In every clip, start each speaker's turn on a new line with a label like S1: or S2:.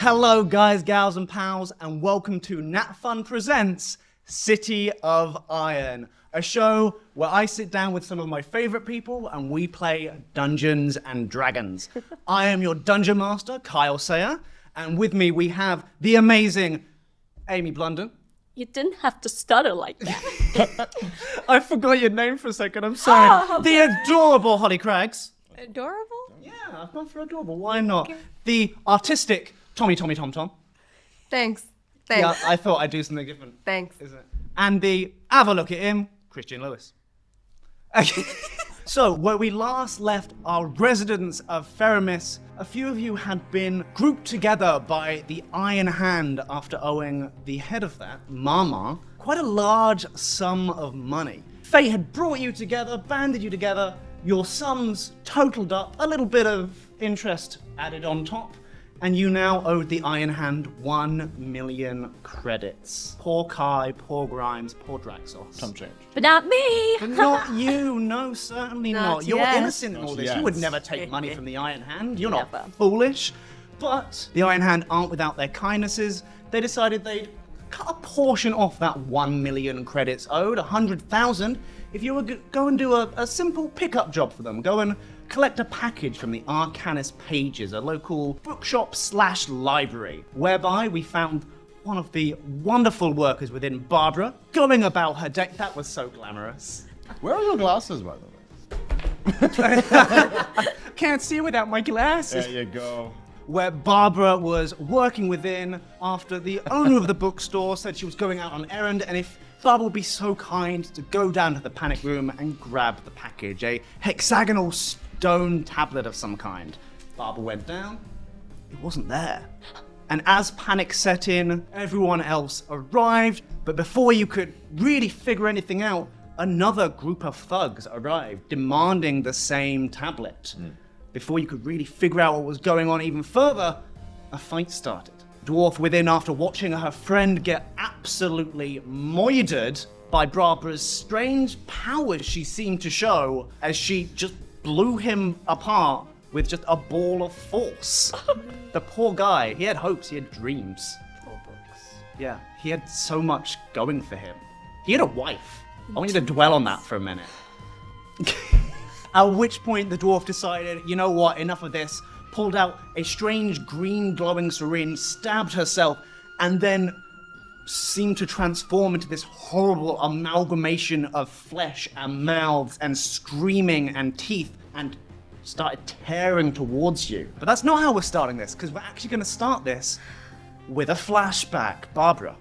S1: Hello guys, gals and pals, and welcome to Nat Fun Presents City of Iron, a show where I sit down with some of my favorite people and we play Dungeons and Dragons. I am your Dungeon Master, Kyle Sayer, and with me we have the amazing Amy Blunden.
S2: You didn't have to stutter like that.
S1: I forgot your name for a second, I'm sorry.
S2: Oh.
S1: The adorable Holly Craggs.
S2: Adorable?
S1: Yeah, I've gone for adorable, why not? Okay. The artistic Tom.
S3: Thanks.
S1: Yeah, I thought I'd do something different.
S3: Thanks.
S1: Isn't it? And the have a look at him, Christian Lewis. So, where we last left our residents of Ferrumis, a few of you had been grouped together by the Iron Hand after owing the head of that, Mama, quite a large sum of money. Fate had brought you together, banded you together, your sums totaled up, a little bit of interest added on top, and you now owed the Iron Hand 1 million credits. Poor Kai, poor Grimes, poor Draxos.
S4: Some change.
S2: But not me.
S1: But not you, no, certainly not. You're
S3: yet.
S1: innocent in all this. You would never take money from the Iron Hand. You're not
S2: Never.
S1: foolish. But the Iron Hand aren't without their kindnesses. They decided they'd cut a portion off that 1 million credits owed, 100,000, if you were go and do a simple pickup job for them. Go and collect a package from the Arcanist Pages, a local bookshop/library, whereby we found one of the wonderful workers within Barbara going about her day. That was so glamorous.
S4: Where are your glasses, by the way?
S1: Can't see without my glasses.
S4: There you go.
S1: Where Barbara was working within after the owner of the bookstore said she was going out on errand, and if Barbara would be so kind to go down to the panic room and grab the package, a hexagonal stone tablet of some kind. Barbara went down, it wasn't there. And as panic set in, everyone else arrived, but before you could really figure anything out, another group of thugs arrived, demanding the same tablet. Before you could really figure out what was going on even further, a fight started. Dwarf within, after watching her friend get absolutely moidered by Barbara's strange powers she seemed to show as she just blew him apart with just a ball of force. The poor guy, he had hopes, he had dreams.
S4: Poor books.
S1: Yeah, he had so much going for him. He had a wife. I want you to dwell on that for a minute. At which point the dwarf decided, you know what, enough of this, pulled out a strange green glowing syringe, stabbed herself, and then seemed to transform into this horrible amalgamation of flesh and mouths and screaming and teeth, and started tearing towards you. But that's not how we're starting this, because we're actually going to start this with a flashback. Barbara,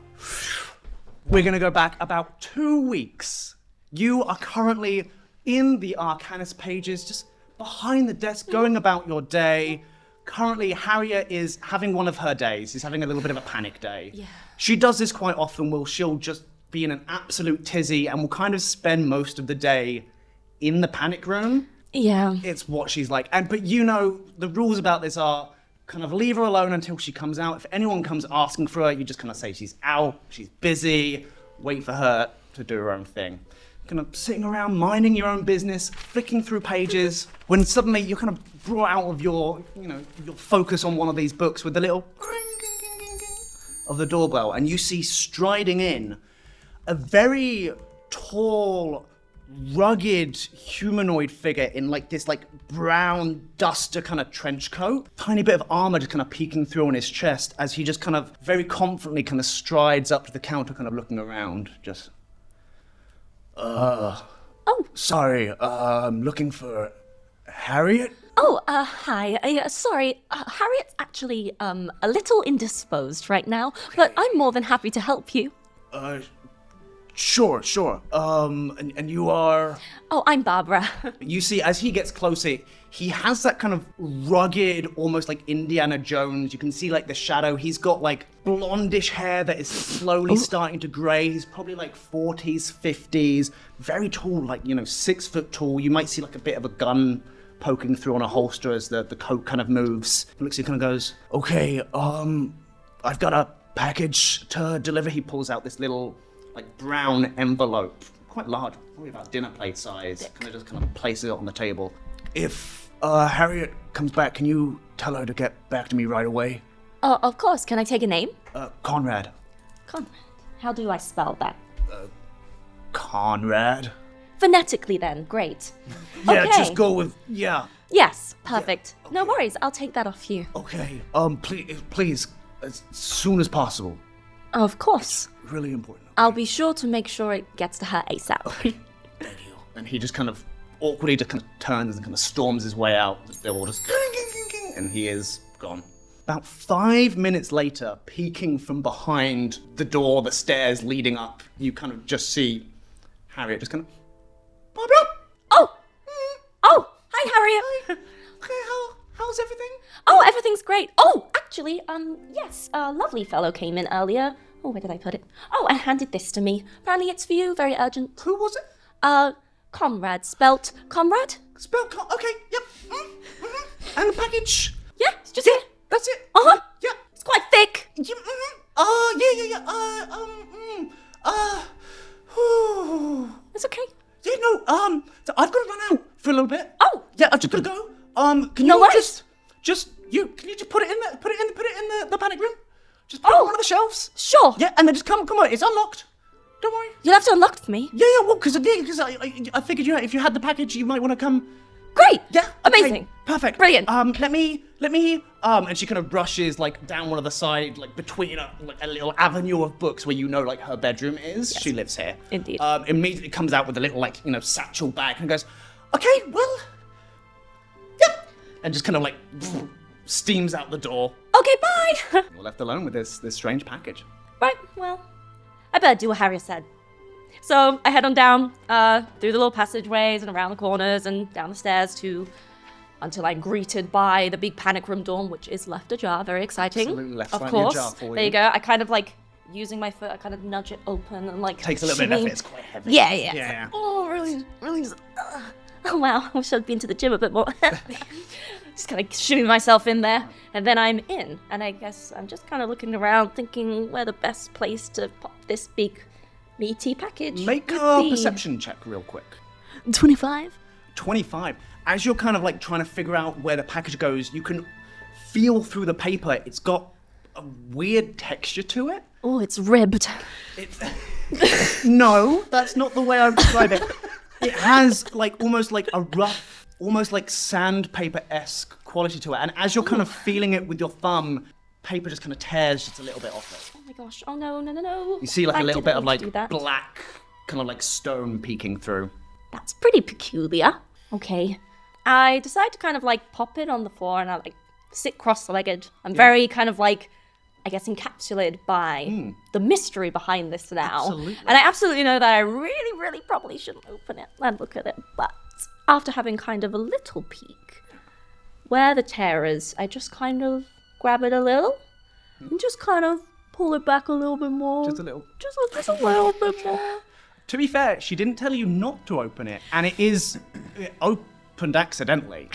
S1: we're going to go back about 2 weeks. You are currently in the Arcanist Pages, just behind the desk, going about your day. Currently, Harriet is having one of her days. She's having a little bit of a panic day.
S2: Yeah.
S1: She does this quite often, she'll just be in an absolute tizzy and will kind of spend most of the day in the panic room.
S2: Yeah.
S1: It's what she's like. But you know, the rules about this are kind of leave her alone until she comes out. If anyone comes asking for her, you just kind of say she's out, she's busy, wait for her to do her own thing. Kind of sitting around, minding your own business, flicking through pages, when suddenly you're kind of brought out of your focus on one of these books with the little of the doorbell, and you see striding in a very tall, rugged humanoid figure in this brown duster kind of trench coat, tiny bit of armor just kind of peeking through on his chest as he just kind of very confidently kind of strides up to the counter, kind of looking around, just sorry, I'm looking for Harriet?
S2: Oh, hi. Sorry, Harriet's actually a little indisposed right now, but I'm more than happy to help you.
S1: Sure. And you are?
S2: Oh, I'm Barbara.
S1: You see, as he gets closer, he has that kind of rugged, almost like Indiana Jones. You can see the shadow. He's got blondish hair that is slowly starting to gray. He's probably 40s, 50s, very tall, 6 foot tall. You might see a bit of a gun poking through on a holster as the coat kind of moves. He looks, he kind of goes, okay, I've got a package to deliver. He pulls out this little brown envelope, quite large, probably about dinner plate size. Kind of places it on the table. If Harriet comes back, can you tell her to get back to me right away?
S2: Oh, of course. Can I take a name?
S1: Conrad.
S2: Conrad. How do I spell that?
S1: Conrad.
S2: Phonetically, then. Great.
S1: Yeah,
S2: Okay.
S1: just go with, yeah.
S2: Yes, perfect. No worries. I'll take that off you.
S1: Okay, please, as soon as possible.
S2: Of course.
S1: Really important.
S2: I'll be sure to make sure it gets to her ASAP.
S1: Thank you. And he just kind of awkwardly just kind of turns and kind of storms his way out. They're all just and he is gone. About 5 minutes later, peeking from behind the door, the stairs leading up, you kind of just see Harriet just kind of, Barbara!
S2: Oh! Oh! Hi, Harriet!
S1: Okay, how's everything?
S2: Oh, everything's great. Oh, actually, yes, a lovely fellow came in earlier. Oh, where did I put it? Oh, and handed this to me. Apparently it's for you, very urgent.
S1: Who was it?
S2: Comrade, spelt Comrade?
S1: Okay, yep. And the package?
S2: Yeah, it's just here.
S1: That's it?
S2: Uh-huh.
S1: Yeah.
S2: It's quite thick.
S1: Yeah,
S2: It's okay.
S1: Yeah, no, so I've got to run out for a little bit.
S2: Oh.
S1: Yeah, I've just got to go. Can
S2: No
S1: you
S2: worries.
S1: can you just put it in the panic room? Just put it on one of the shelves.
S2: Sure.
S1: Yeah, and then just come on, it's unlocked. Don't worry.
S2: You'll have to unlock it for me.
S1: Yeah, well, because I figured, if you had the package, you might want to come.
S2: Great.
S1: Yeah. Okay,
S2: Amazing.
S1: Perfect.
S2: Brilliant.
S1: Let me, and she kind of brushes, like, down one of the side, like, between a little avenue of books where like, her bedroom is. Yes. She lives here.
S2: Indeed.
S1: Immediately comes out with a little, like, satchel bag and goes, okay, well, yeah. And just kind of, like, steams out the door.
S2: Okay, bye.
S1: We're left alone with this strange package.
S2: Right, well, I better do what Harriet said. So I head on down through the little passageways and around the corners and down the stairs until I'm greeted by the big panic room door, which is left ajar. Very exciting.
S1: Absolutely left
S2: of
S1: slightly
S2: course.
S1: ajar for you.
S2: There you go. I kind of like using my foot. I kind of nudge it open and like
S1: Takes a little bit of effort. It's quite heavy.
S2: Yeah. Oh, really. Just, oh wow. I wish I'd been to the gym a bit more. Just kind of shimmy myself in there, and then I'm in. And I guess I'm just kind of looking around, thinking where the best place to pop this big meaty package.
S1: Make
S2: would
S1: a
S2: be.
S1: perception check real quick.
S2: 25.
S1: 25. As you're kind of like trying to figure out where the package goes, you can feel through the paper. It's got a weird texture to it.
S2: Oh, it's ribbed.
S1: No, that's not the way I would describe it. It has like almost like a rough, almost like sandpaper-esque quality to it. And as you're kind of feeling it with your thumb, paper just kind of tears just a little bit off it.
S2: Oh my gosh. Oh no.
S1: You see like
S2: I
S1: a little
S2: didn't
S1: bit of
S2: mean to
S1: like
S2: do that.
S1: black, kind of like stone peeking through.
S2: That's pretty peculiar. Okay. I decide to kind of like pop it on the floor and I like sit cross-legged. I'm very kind of like, I guess, encapsulated by the mystery behind this now.
S1: Absolutely.
S2: And I absolutely know that I really probably shouldn't open it and look at it. But after having kind of a little peek, where the tear is, I just kind of grab it a little and just kind of pull it back a little bit more.
S1: Just a little.
S2: Just a little bit more.
S1: To be fair, she didn't tell you not to open it, and it is opened accidentally.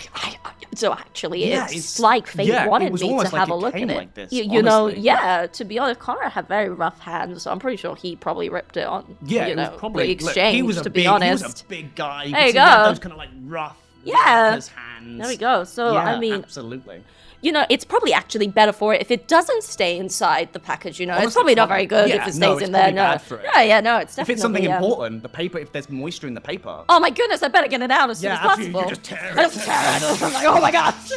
S2: So actually,
S1: Yeah,
S2: it's like fate
S1: it
S2: wanted
S1: was
S2: me to
S1: almost
S2: have
S1: like
S2: a look
S1: came
S2: at it.
S1: like this,
S2: You know,
S1: honestly.
S2: yeah. To be honest, Conrad had very rough hands, so I'm pretty sure he probably ripped it on.
S1: Yeah,
S2: you
S1: it
S2: know,
S1: was probably
S2: the exchange.
S1: He was a
S2: to
S1: big,
S2: be honest,
S1: he was a big guy.
S2: There you
S1: could see he had
S2: go.
S1: those kind of like rough,
S2: Yeah.
S1: worker's hands.
S2: there we go. So
S1: Yeah,
S2: I mean,
S1: absolutely.
S2: you know, it's probably actually better for it if it doesn't stay inside the package. You know, it's
S1: Honestly,
S2: probably not very good
S1: yeah,
S2: if it
S1: no,
S2: stays
S1: it's
S2: in there.
S1: probably
S2: No,
S1: bad for it.
S2: yeah, no, it's
S1: If
S2: definitely.
S1: it's something important, the paper, if there's moisture in the paper.
S2: Oh my goodness! I better get it out as soon as
S1: absolutely,
S2: possible.
S1: you just tear
S2: I
S1: it.
S2: just tear it. I'm like, oh my gosh.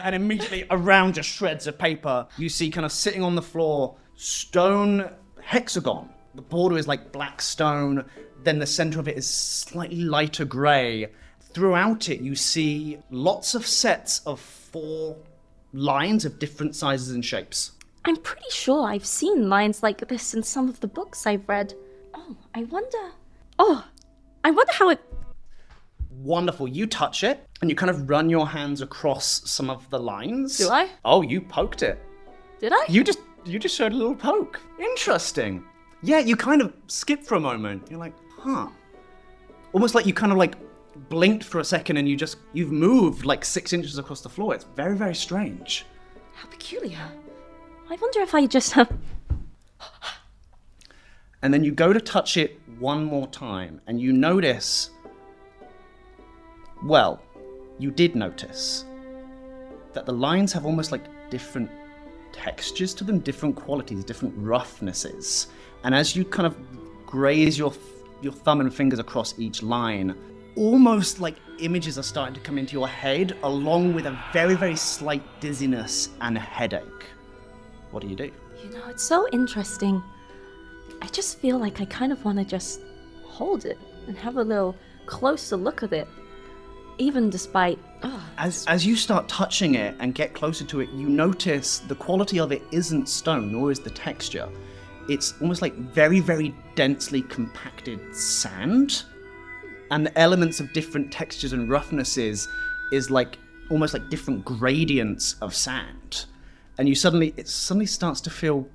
S1: And immediately around just shreds of paper, you see kind of sitting on the floor, stone hexagon. The border is like black stone, then the center of it is slightly lighter gray. Throughout it, you see lots of sets of 4 lines of different sizes and shapes.
S2: I'm pretty sure I've seen lines like this in some of the books I've read. I wonder how it...
S1: Wonderful. You touch it, and you kind of run your hands across some of the lines.
S2: Do I?
S1: Oh, you poked it.
S2: Did I?
S1: You just showed a little poke. Interesting. Yeah, you kind of skip for a moment. You're like, huh. Almost like you kind of like blinked for a second and you've moved like 6 inches across the floor. It's very, very strange.
S2: How peculiar. I wonder if I just...
S1: And then you go to touch it one more time and you notice, well, you did notice that the lines have almost like different textures to them, different qualities, different roughnesses. And as you kind of graze your thumb and fingers across each line, almost like images are starting to come into your head, along with a very, very slight dizziness and headache. What do you do?
S2: You know, it's so interesting. I just feel like I kind of want to just hold it and have a little closer look at it, even despite...
S1: As you start touching it and get closer to it, you notice the quality of it isn't stone, nor is the texture. It's almost like very, very densely compacted sand. And the elements of different textures and roughnesses is like almost like different gradients of sand. And it suddenly starts to feel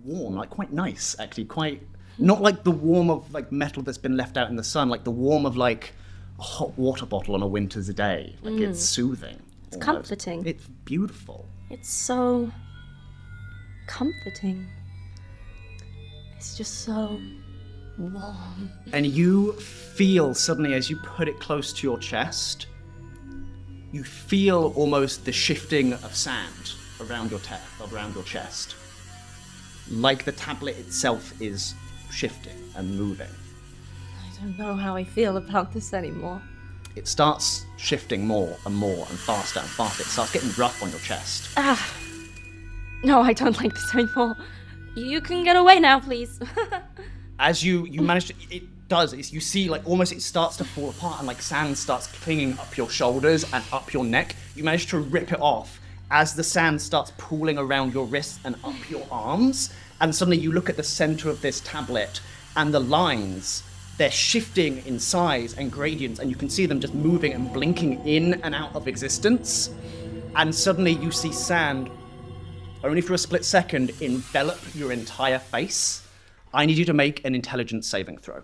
S1: warm, like quite nice, actually, quite, not like the warm of like metal that's been left out in the sun, like the warm of like a hot water bottle on a winter's day. Like it's soothing.
S2: It's
S1: almost.
S2: comforting.
S1: It's beautiful.
S2: It's so comforting. It's just so warm.
S1: And you feel suddenly, as you put it close to your chest, you feel almost the shifting of sand around your chest. Like the tablet itself is shifting and moving.
S2: I don't know how I feel about this anymore.
S1: It starts shifting more and faster and faster. It starts getting rough on your chest.
S2: No, I don't like this anymore. You can get away now, please.
S1: As you manage to, you see like almost it starts to fall apart and like sand starts clinging up your shoulders and up your neck. You manage to rip it off as the sand starts pooling around your wrists and up your arms. And suddenly you look at the center of this tablet and the lines, they're shifting in size and gradients, and you can see them just moving and blinking in and out of existence. And suddenly you see sand, only for a split second, envelop your entire face. I need you to make an intelligence saving throw.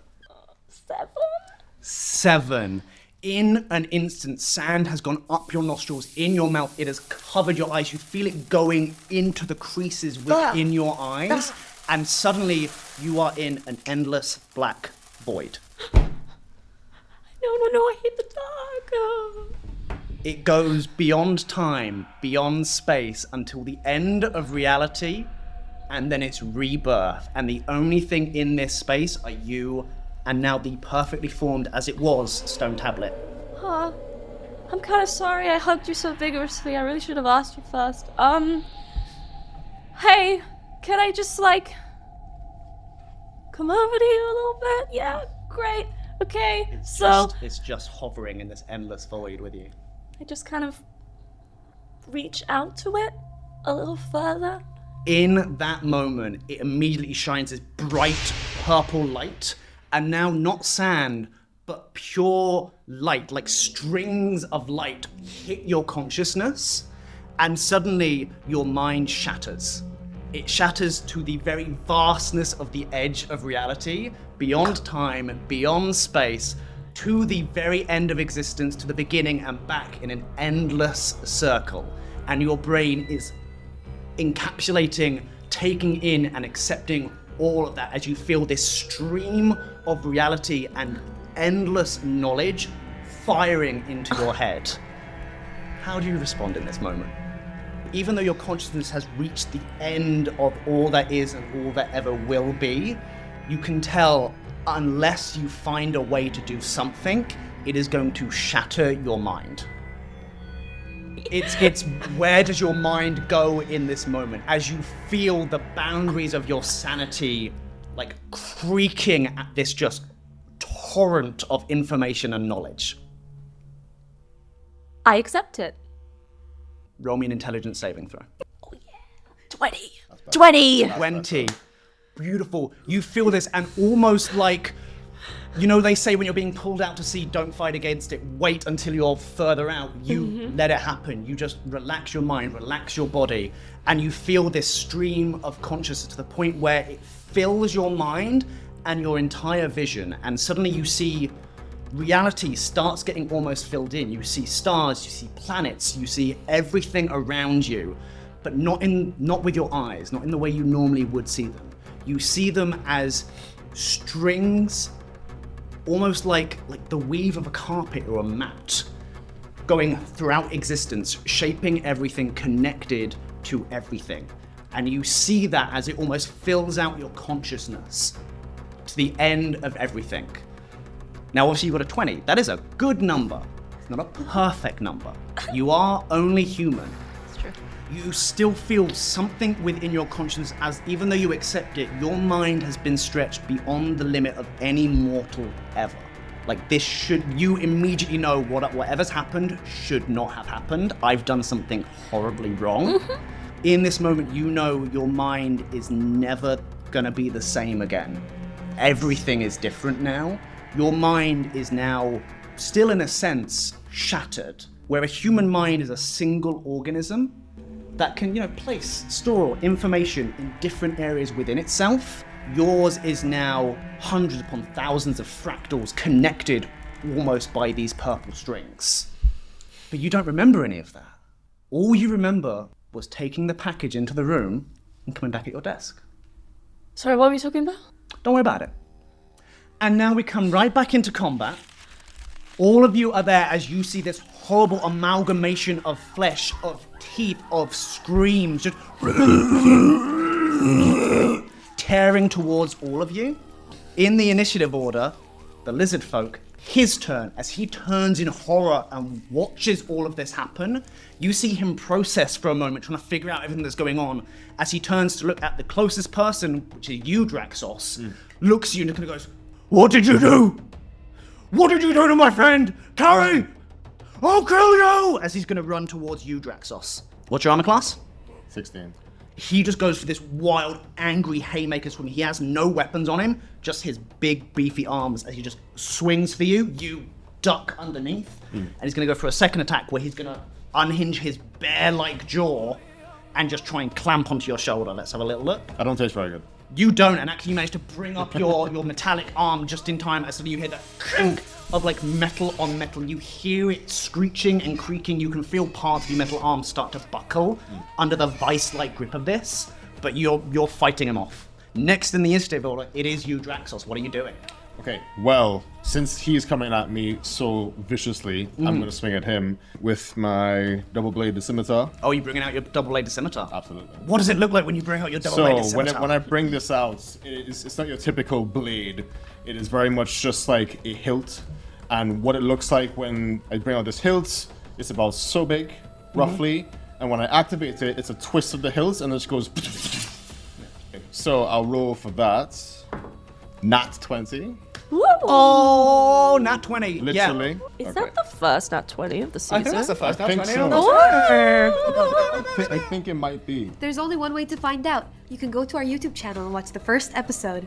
S1: 7. In an instant, sand has gone up your nostrils, in your mouth. It has covered your eyes. You feel it going into the creases within your eyes. And suddenly, you are in an endless black void.
S2: No, I hate the dark.
S1: It goes beyond time, beyond space, until the end of reality, and then it's rebirth. And the only thing in this space are you and now the perfectly formed, as it was, stone tablet.
S2: I'm kind of sorry I hugged you so vigorously. I really should have asked you first. Hey, can I just, like, come over to you a little bit? Yeah, great. Okay,
S1: It's just hovering in this endless void with you.
S2: I just kind of reach out to it a little further.
S1: In that moment, it immediately shines this bright purple light, and now not sand, but pure light, like strings of light hit your consciousness, and suddenly your mind shatters. It shatters to the very vastness of the edge of reality, beyond time, beyond space, to the very end of existence, to the beginning and back in an endless circle. And your brain is encapsulating, taking in and accepting all of that as you feel this stream of reality and endless knowledge firing into your head. How do you respond in this moment? Even though your consciousness has reached the end of all that is and all that ever will be, you can tell unless you find a way to do something, it is going to shatter your mind. It's where does your mind go in this moment as you feel the boundaries of your sanity like creaking at this just torrent of information and knowledge?
S2: I accept it.
S1: Roll me an intelligence saving throw.
S2: Oh yeah. 20.
S1: 20. Beautiful. You feel this and almost like, you know, they say when you're being pulled out to sea, don't fight against it. Wait until you're further out. You let it happen. You just relax your mind, relax your body, and you feel this stream of consciousness to the point where it fills your mind and your entire vision. And suddenly you see reality starts getting almost filled in. You see stars, you see planets, you see everything around you, but not with your eyes, not in the way you normally would see them. You see them as strings, almost like the weave of a carpet or a mat, going throughout existence, shaping everything, connected to everything. And you see that as it almost fills out your consciousness to the end of everything. Now, obviously, you've got a 20. That is a good number. It's not a perfect number. You are only human.
S2: It's true.
S1: You still feel something within your consciousness as, even though you accept it, your mind has been stretched beyond the limit of any mortal ever. Like, this should, you immediately know whatever's happened should not have happened. I've done something horribly wrong. In this moment, you know your mind is never gonna be the same again. Everything is different now. Your mind is now still, in a sense, shattered, where a human mind is a single organism that can, place, store information in different areas within itself. Yours is now hundreds upon thousands of fractals connected almost by these purple strings. But you don't remember any of that. All you remember was taking the package into the room and coming back at your desk.
S2: Sorry, what were you talking about?
S1: Don't worry about it. And now we come right back into combat. All of you are there as you see this horrible amalgamation of flesh, of teeth, of screams, just tearing towards all of you. In the initiative order, the lizard folk, his turn, as he turns in horror and watches all of this happen, you see him process for a moment, trying to figure out everything that's going on, as he turns to look at the closest person, which is you, Draxos, looks at you and kind of goes, "What did you do? What did you do to my friend? Carrie! I'll kill you!" As he's going to run towards you, Draxos. What's your armor class?
S4: 16.
S1: He just goes for this wild, angry haymaker swing. He has no weapons on him, just his big, beefy arms. As he just swings for you, you duck underneath. And he's going to go for a second attack where he's going to unhinge his bear-like jaw and just try and clamp onto your shoulder. Let's have a little look.
S4: I don't taste very good.
S1: You don't, and actually you manage to bring up your metallic arm just in time as you hear the clink of like metal on metal. You hear it screeching and creaking. You can feel parts of your metal arm start to buckle under the vice-like grip of this, but you're fighting him off. Next in the initiative order, it is you, Draxos. What are you doing?
S4: Okay, well, since he's coming at me so viciously, I'm going to swing at him with my double-bladed scimitar.
S1: Oh, you're bringing out your double-bladed scimitar?
S4: Absolutely.
S1: What does it look like when you bring out your double-bladed scimitar?
S4: So when I bring this out, it's not your typical blade. It is very much just like a hilt. And what it looks like when I bring out this hilt, it's about so big, roughly. And when I activate it, it's a twist of the hilt, and it just goes... So I'll roll for that. Nat 20.
S2: Woo!
S1: Oh, nat 20.
S4: Literally.
S1: Yeah.
S2: Is that the first nat 20 of the season?
S1: I think that's the first nat
S4: think
S1: 20.
S4: so.
S2: Oh!
S4: I think it might be.
S3: There's only one way to find out. You can go to our YouTube channel and watch the first episode.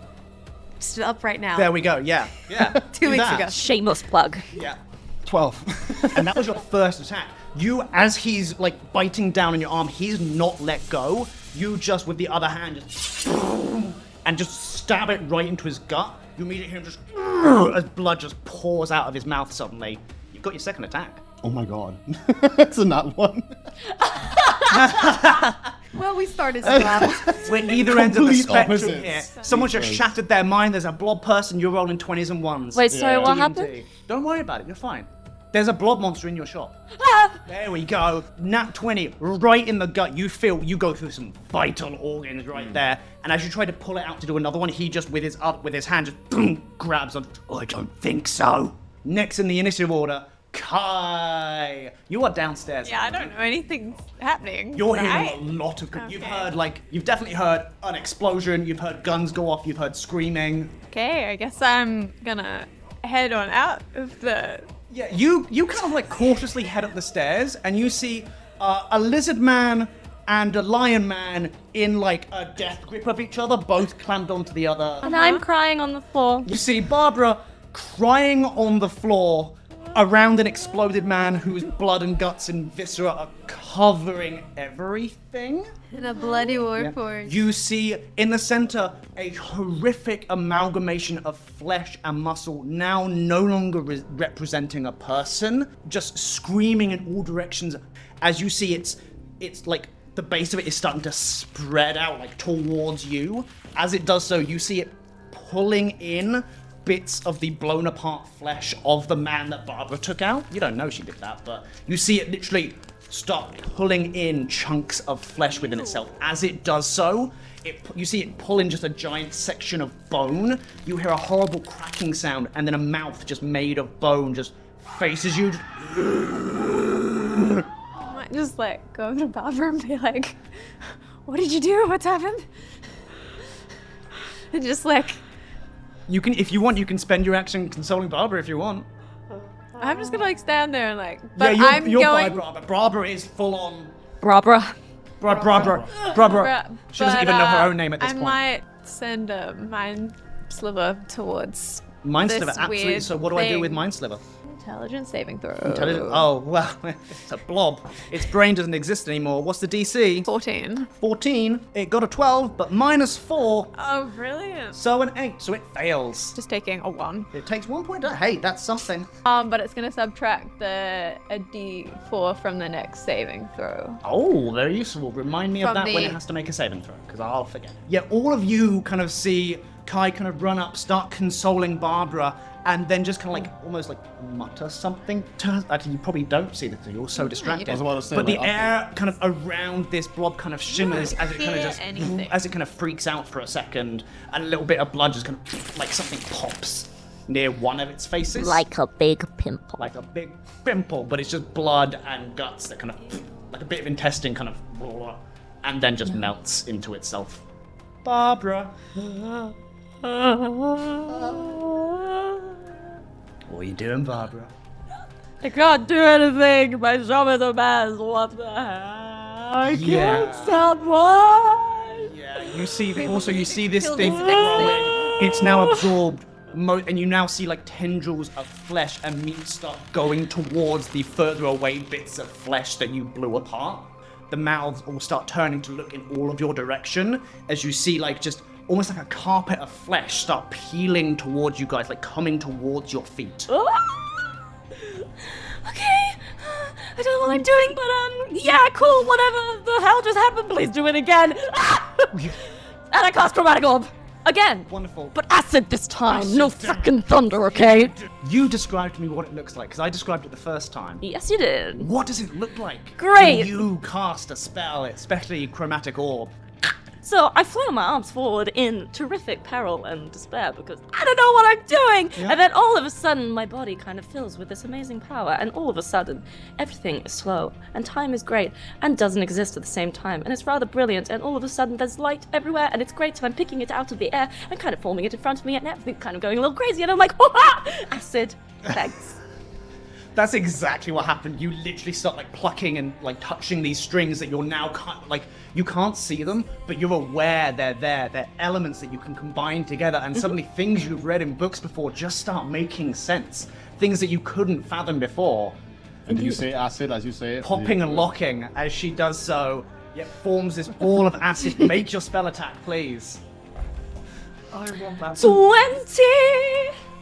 S3: It's up right now.
S1: There we go, yeah.
S3: 2 weeks ago.
S2: Shameless plug.
S1: Yeah.
S4: 12.
S1: And that was your first attack. You, as he's like biting down on your arm, he's not let go. You just, with the other hand, just and just stab it right into his gut. You immediately hear him just as blood just pours out of his mouth suddenly. You've got your second attack.
S4: Oh my god. It's a nat 1.
S3: Well, we started strong.
S1: We're either ends of the
S4: Complete
S1: spectrum
S4: opposites.
S1: here. Someone just shattered their mind. There's a blob person. You're rolling 20s and 1s.
S2: Wait, sorry,
S4: Yeah.
S2: what
S1: D&D.
S2: happened?
S1: Don't worry about it. You're fine. There's a blob monster in your shop.
S2: Ah!
S1: There we go. Nat 20, right in the gut. You feel, you go through some vital organs right there. And as you try to pull it out to do another one, he just, with his hand, just boom, grabs on. Oh, I don't think so. Next in the initiative order, Kai. You are downstairs.
S5: Yeah, I don't know anything's happening.
S1: You're
S5: right?
S1: hearing a lot of. You've
S5: Okay.
S1: heard, you've definitely heard an explosion. You've heard guns go off. You've heard screaming.
S5: Okay, I guess I'm gonna head on out of the.
S1: Yeah, you kind of cautiously head up the stairs, and you see a lizard man and a lion man in a death grip of each other, both clamped onto the other.
S2: And I'm crying on the floor.
S1: You see Barbara crying on the floor around an exploded man whose blood and guts and viscera are covering everything.
S3: In a bloody warforged.
S1: You see in the center a horrific amalgamation of flesh and muscle, now no longer representing a person, just screaming in all directions. As you see, it's like the base of it is starting to spread out towards you. As it does so, you see it pulling in bits of the blown apart flesh of the man that Barbara took out. You don't know she did that, but you see it literally start pulling in chunks of flesh within itself. As it does so, you see it pull in just a giant section of bone. You hear a horrible cracking sound, and then a mouth just made of bone just faces you.
S5: I might just like go to Barbara and be like, "What did you do? What's happened?" And just like,
S1: You can, if you want, you can spend your action consoling Barbara if you want.
S5: I'm just gonna like stand there and like, but
S1: yeah,
S5: I'm
S1: you're
S5: going.
S1: by Barbara. Barbara is full on.
S2: Barbara.
S1: Barbara. She doesn't even know her own name at this
S5: I
S1: point.
S5: might send a mind sliver towards
S1: Mind
S5: this
S1: Sliver, absolutely.
S5: weird
S1: So what do I do
S5: thing.
S1: with Mind Sliver?
S5: Intelligence saving throw.
S1: Oh, well, it's a blob. Its brain doesn't exist anymore. What's the DC?
S5: 14.
S1: 14. It got a 12, but minus 4.
S5: Oh, brilliant.
S1: So an 8. So it fails.
S5: Just taking a 1.
S1: It takes 1 point. Hey, that's something.
S5: But it's gonna subtract a D4 from the next saving throw.
S1: Oh, very useful. Remind me of
S5: From
S1: that when
S5: the-
S1: it has to make a saving throw, because I'll forget. Yeah, all of you kind of see Kai kind of run up, start consoling Barbara, and then just kind of like almost like mutter something to her. Actually, you probably don't see this, you're so distracted.
S4: I was about to say,
S1: but the
S4: like,
S1: air kind of around this blob kind of shimmers as it kind of
S5: hear
S1: just
S5: anything.
S1: as it kind of freaks out for a second, and a little bit of blood just kind of like something pops near one of its faces.
S2: Like a big pimple.
S1: Like a big pimple, but it's just blood and guts that kind of, like a bit of intestine kind of, and then just melts into itself. Barbara. What are you doing, Barbara?
S2: I can't do anything. My stomach is a mess. What the hell? I
S1: Yeah.
S2: stop. Why?
S1: Yeah, you see, also you see this
S5: Kill
S1: thing
S5: this next
S1: growing. It's now absorbed, and you now see like tendrils of flesh and meat start going towards the further away bits of flesh that you blew apart. The mouths all start turning to look in all of your direction as you see like just almost like a carpet of flesh start peeling towards you guys, like coming towards your feet.
S2: Okay. I don't know what I'm doing, but yeah, cool. Whatever the hell just happened, please do it again. And I cast chromatic orb again.
S1: Wonderful.
S2: But acid this time,
S1: Acid
S2: no
S1: damage.
S2: fucking thunder, okay?
S1: You described to me what it looks like, because I described it the first time.
S2: Yes, you did.
S1: What does it look like?
S2: Great.
S1: When you cast a spell, especially chromatic orb.
S2: So I flew my arms forward in terrific peril and despair because I don't know what I'm doing.
S1: Yeah.
S2: And then all of a sudden, my body kind of fills with this amazing power. And all of a sudden, everything is slow and time is great and doesn't exist at the same time. And it's rather brilliant. And all of a sudden, there's light everywhere and it's great. And I'm picking it out of the air and kind of forming it in front of me and everything's kind of going a little crazy. And I'm like, oh, acid. Thanks.
S1: That's exactly what happened. You literally start like plucking and like touching these strings that you're now like you can't see them, but you're aware they're there. They're elements that you can combine together, and suddenly things you've read in books before just start making sense. Things that you couldn't fathom before.
S4: And you say acid as you say it?
S1: Popping and locking as she does so. Yet forms this ball of acid. Make your spell attack, please. I want that.
S2: 20!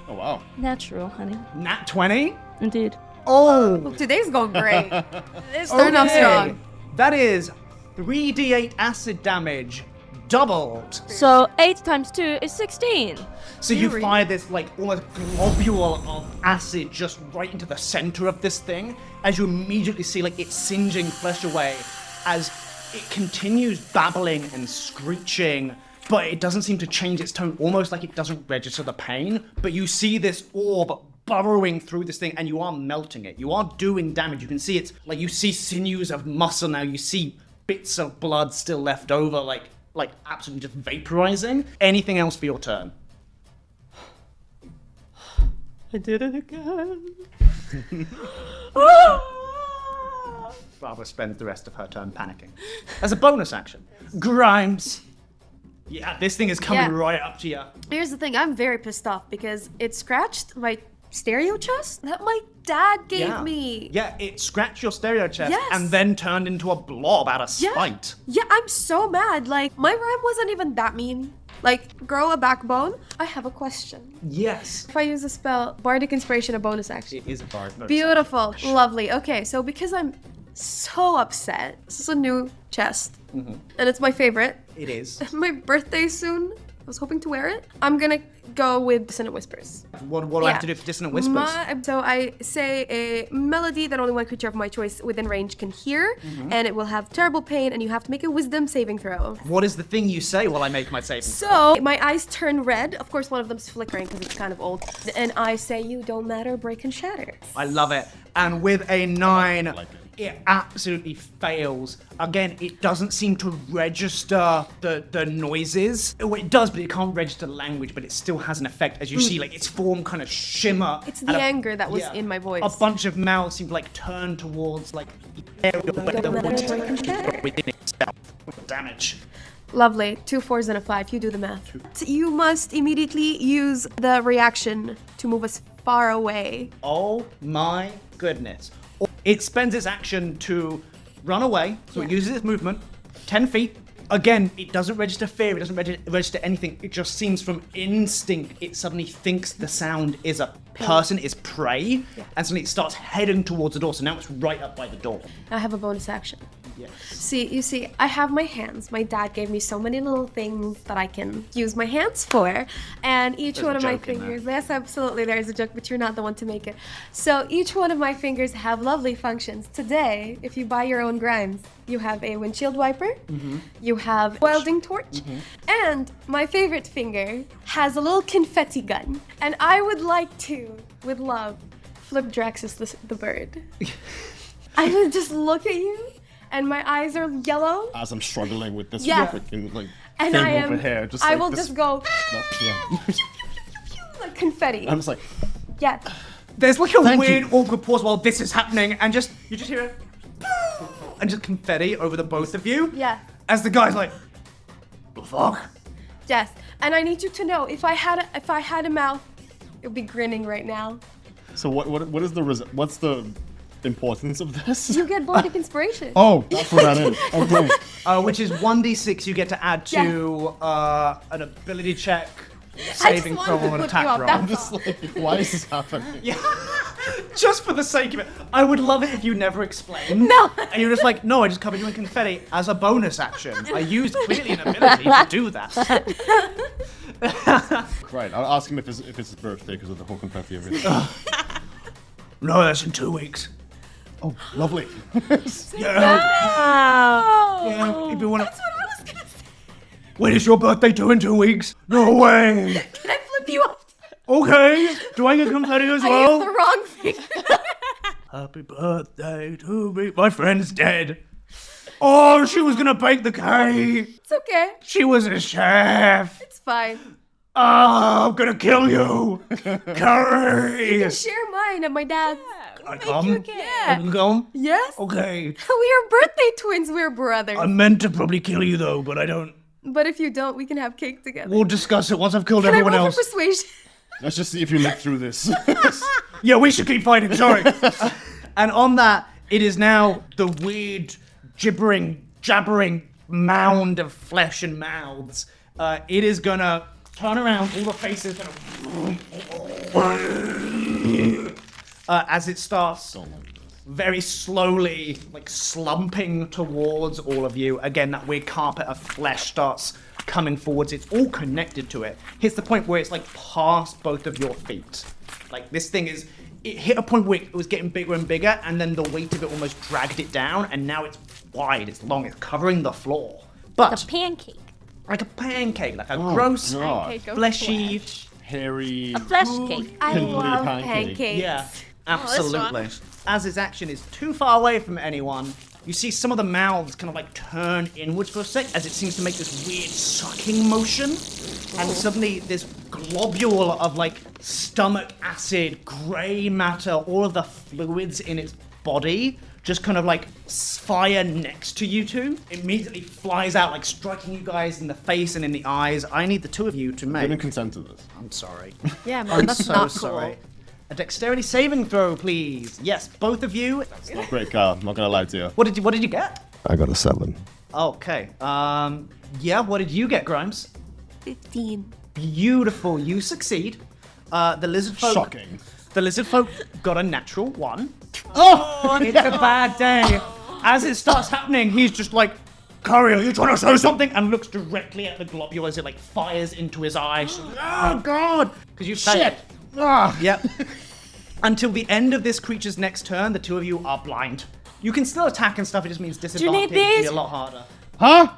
S4: Oh, wow.
S2: Natural, honey.
S1: Nat 20.
S2: Indeed.
S1: Oh.
S3: Today's going great. It's starting off
S1: Okay.
S3: strong.
S1: That is 3d8 acid damage doubled.
S2: So 8 times 2 is 16.
S1: So you fire this like almost globule of acid just right into the center of this thing as you immediately see like it singeing flesh away as it continues babbling and screeching, but it doesn't seem to change its tone, almost like it doesn't register the pain. But you see this orb burrowing through this thing and you are melting it. You are doing damage. You can see it's like you see sinews of muscle now. You see bits of blood still left over, like absolutely just vaporizing. Anything else for your turn?
S2: I did it again.
S1: Barbara spends the rest of her turn panicking. As a bonus action, Grimes. Yeah, this thing is coming
S3: Yeah.
S1: right up to you.
S3: Here's the thing, I'm very pissed off because it scratched my stereo chest that my dad gave me.
S1: Yeah, it scratched your stereo chest
S3: Yes.
S1: and then turned into a blob out of
S3: Yeah.
S1: spite.
S3: Yeah, I'm so mad. Like, my rhyme wasn't even that mean. Like, grow a backbone. I have a question.
S1: Yes.
S3: If I use a spell, Bardic Inspiration, a bonus action.
S1: It is a bard.
S3: Beautiful. Lovely. Okay, so because I'm so upset, this is a new chest. And it's my favorite.
S1: It is.
S3: My birthday soon. was hoping to wear it. I'm gonna go with Dissonant Whispers.
S1: What do I have to do for Dissonant Whispers?
S3: So I say a melody that only one creature of my choice within range can hear, and it will have terrible pain, and you have to make a wisdom saving throw.
S1: What is the thing you say while I make my saving?
S3: So my eyes turn red. Of course, one of them's flickering because it's kind of old. And I say, "You don't matter, break and shatter."
S1: I love it. And with a 9, it absolutely fails. Again, it doesn't seem to register the noises. Well, it does, but it can't register language, but it still has an effect as you see like its form kind of shimmer.
S3: It's the anger that was in my voice.
S1: A bunch of mouths seem to like turn towards like the area where the water within itself with damage.
S3: Lovely. 2 4s and a 5. You do the math. You must immediately use the reaction to move us far away.
S1: Oh my goodness. It spends its action to run away, so it uses its movement, 10 feet. Again, it doesn't register fear, it doesn't register anything. It just seems from instinct, it suddenly thinks the sound is a person, is prey, and suddenly it starts heading towards the door, so now it's right up by the door.
S3: I have a bonus action.
S1: Yes.
S3: You see, I have my hands. My dad gave me so many little things that I can use my hands for. And each one of my fingers, yes, absolutely, there is a joke, but you're not the one to make it. So each one of my fingers have lovely functions. Today, if you buy your own Grimes, you have a windshield wiper, you have a welding torch, and my favorite finger has a little confetti gun. And I would like to, with love, flip Draxus the bird. I would just look at you, and my eyes are yellow.
S4: As I'm struggling with this freaking like
S3: and
S4: thing
S3: I am,
S4: over here, just
S3: I
S4: like
S3: will
S4: this,
S3: just go
S4: yeah.
S3: like confetti.
S4: I'm just like,
S3: Yes.
S1: There's like a
S4: Thank
S1: weird
S4: you.
S1: awkward pause while this is happening, and you just hear it, and just confetti over the both of you.
S3: Yeah.
S1: As the guy's like, the fuck?
S3: Yes. And I need you to know, if I had a mouth, it would be grinning right now.
S4: so what is what's the importance of this?
S3: You get Bardic Inspiration.
S4: Oh, that's what that is. Okay.
S1: Which is 1d6 you get to add to an ability check,
S3: I just
S1: saving
S3: wanted
S1: throw,
S3: to
S1: or an
S3: put you
S1: attack
S3: off,
S1: roll.
S3: that's
S4: I'm just like, why is this happening?
S1: Yeah. Just for the sake of it. I would love it if you never explained.
S3: No.
S1: And you're just like, no, I just covered you in confetti as a bonus action. I used clearly an ability to do that.
S4: Right, I'll ask him if it's his birthday because of the whole confetti everything.
S1: No, that's in 2 weeks.
S4: Oh, lovely.
S1: Yeah.
S2: Wow.
S1: Yeah, if you want to.
S3: That's what I was gonna say.
S1: When is your birthday due in 2 weeks? No way.
S3: Can I flip you off?
S1: Okay. Do I get confetti as
S3: I
S1: well?
S3: used the wrong finger.
S1: Happy birthday to me. My friend's dead. Oh, she was gonna bake the cake.
S3: It's okay.
S1: She was a chef.
S3: It's fine.
S1: Oh, I'm gonna kill you. Curry.
S3: Share mine and my dad's.
S1: I come? I
S3: Yeah.
S1: can come?
S3: Yes.
S1: Okay.
S3: We are birthday twins. We're brothers.
S1: I meant to probably kill you though, but I don't.
S3: But if you don't, we can have cake together.
S1: We'll discuss it once I've killed
S3: Can I
S1: everyone
S3: roll
S1: else.
S3: for persuasion?
S4: Let's just see if you live through this.
S1: Yeah, we should keep fighting. Sorry. And on that, it is now the weird, jabbering mound of flesh and mouths. It is gonna turn around. All the faces gonna as it starts very slowly, like slumping towards all of you. Again, that weird carpet of flesh starts coming forwards. It's all connected to it. Hits the point where it's like past both of your feet. Like this thing is, it hit a point where it was getting bigger and bigger, and then the weight of it almost dragged it down, and now it's wide, it's long, it's covering the floor. But
S2: A pancake.
S1: like a pancake, like a gross,
S4: God.
S1: fleshy.
S4: Hairy.
S2: A flesh cake.
S3: I
S4: Pimply
S3: love
S4: pancake.
S3: pancakes.
S1: Yeah, absolutely. As its action is too far away from anyone, you see some of the mouths kind of like turn inwards for a sec as it seems to make this weird sucking motion. And suddenly this globule of like stomach acid, grey matter, all of the fluids in its body just kind of like fire next to you two. Immediately flies out, like striking you guys in the face and in the eyes. I need the two of you to make.
S4: Giving consent to this.
S1: I'm sorry.
S3: Yeah, man,
S1: I'm
S3: that's
S1: so
S3: not cool.
S1: sorry. A dexterity saving throw, please. Yes, both of you.
S4: It's not great, Carl. I'm not gonna lie to you.
S1: What did you get?
S4: I got a 7.
S1: Okay. Yeah, what did you get, Grimes?
S3: 15.
S1: Beautiful. You succeed. The lizard folk.
S4: Shocking.
S1: The lizard folk got a natural 1. Oh, it's a bad day. As it starts happening, he's just like, Curry, are you trying to say something? And looks directly at the globule as it like fires into his eye. Oh God! Because you shit. Yep. Until the end of this creature's next turn, the two of you are blind. You can still attack and stuff. It just means disadvantage will be
S2: these?
S1: a lot harder.
S4: Huh?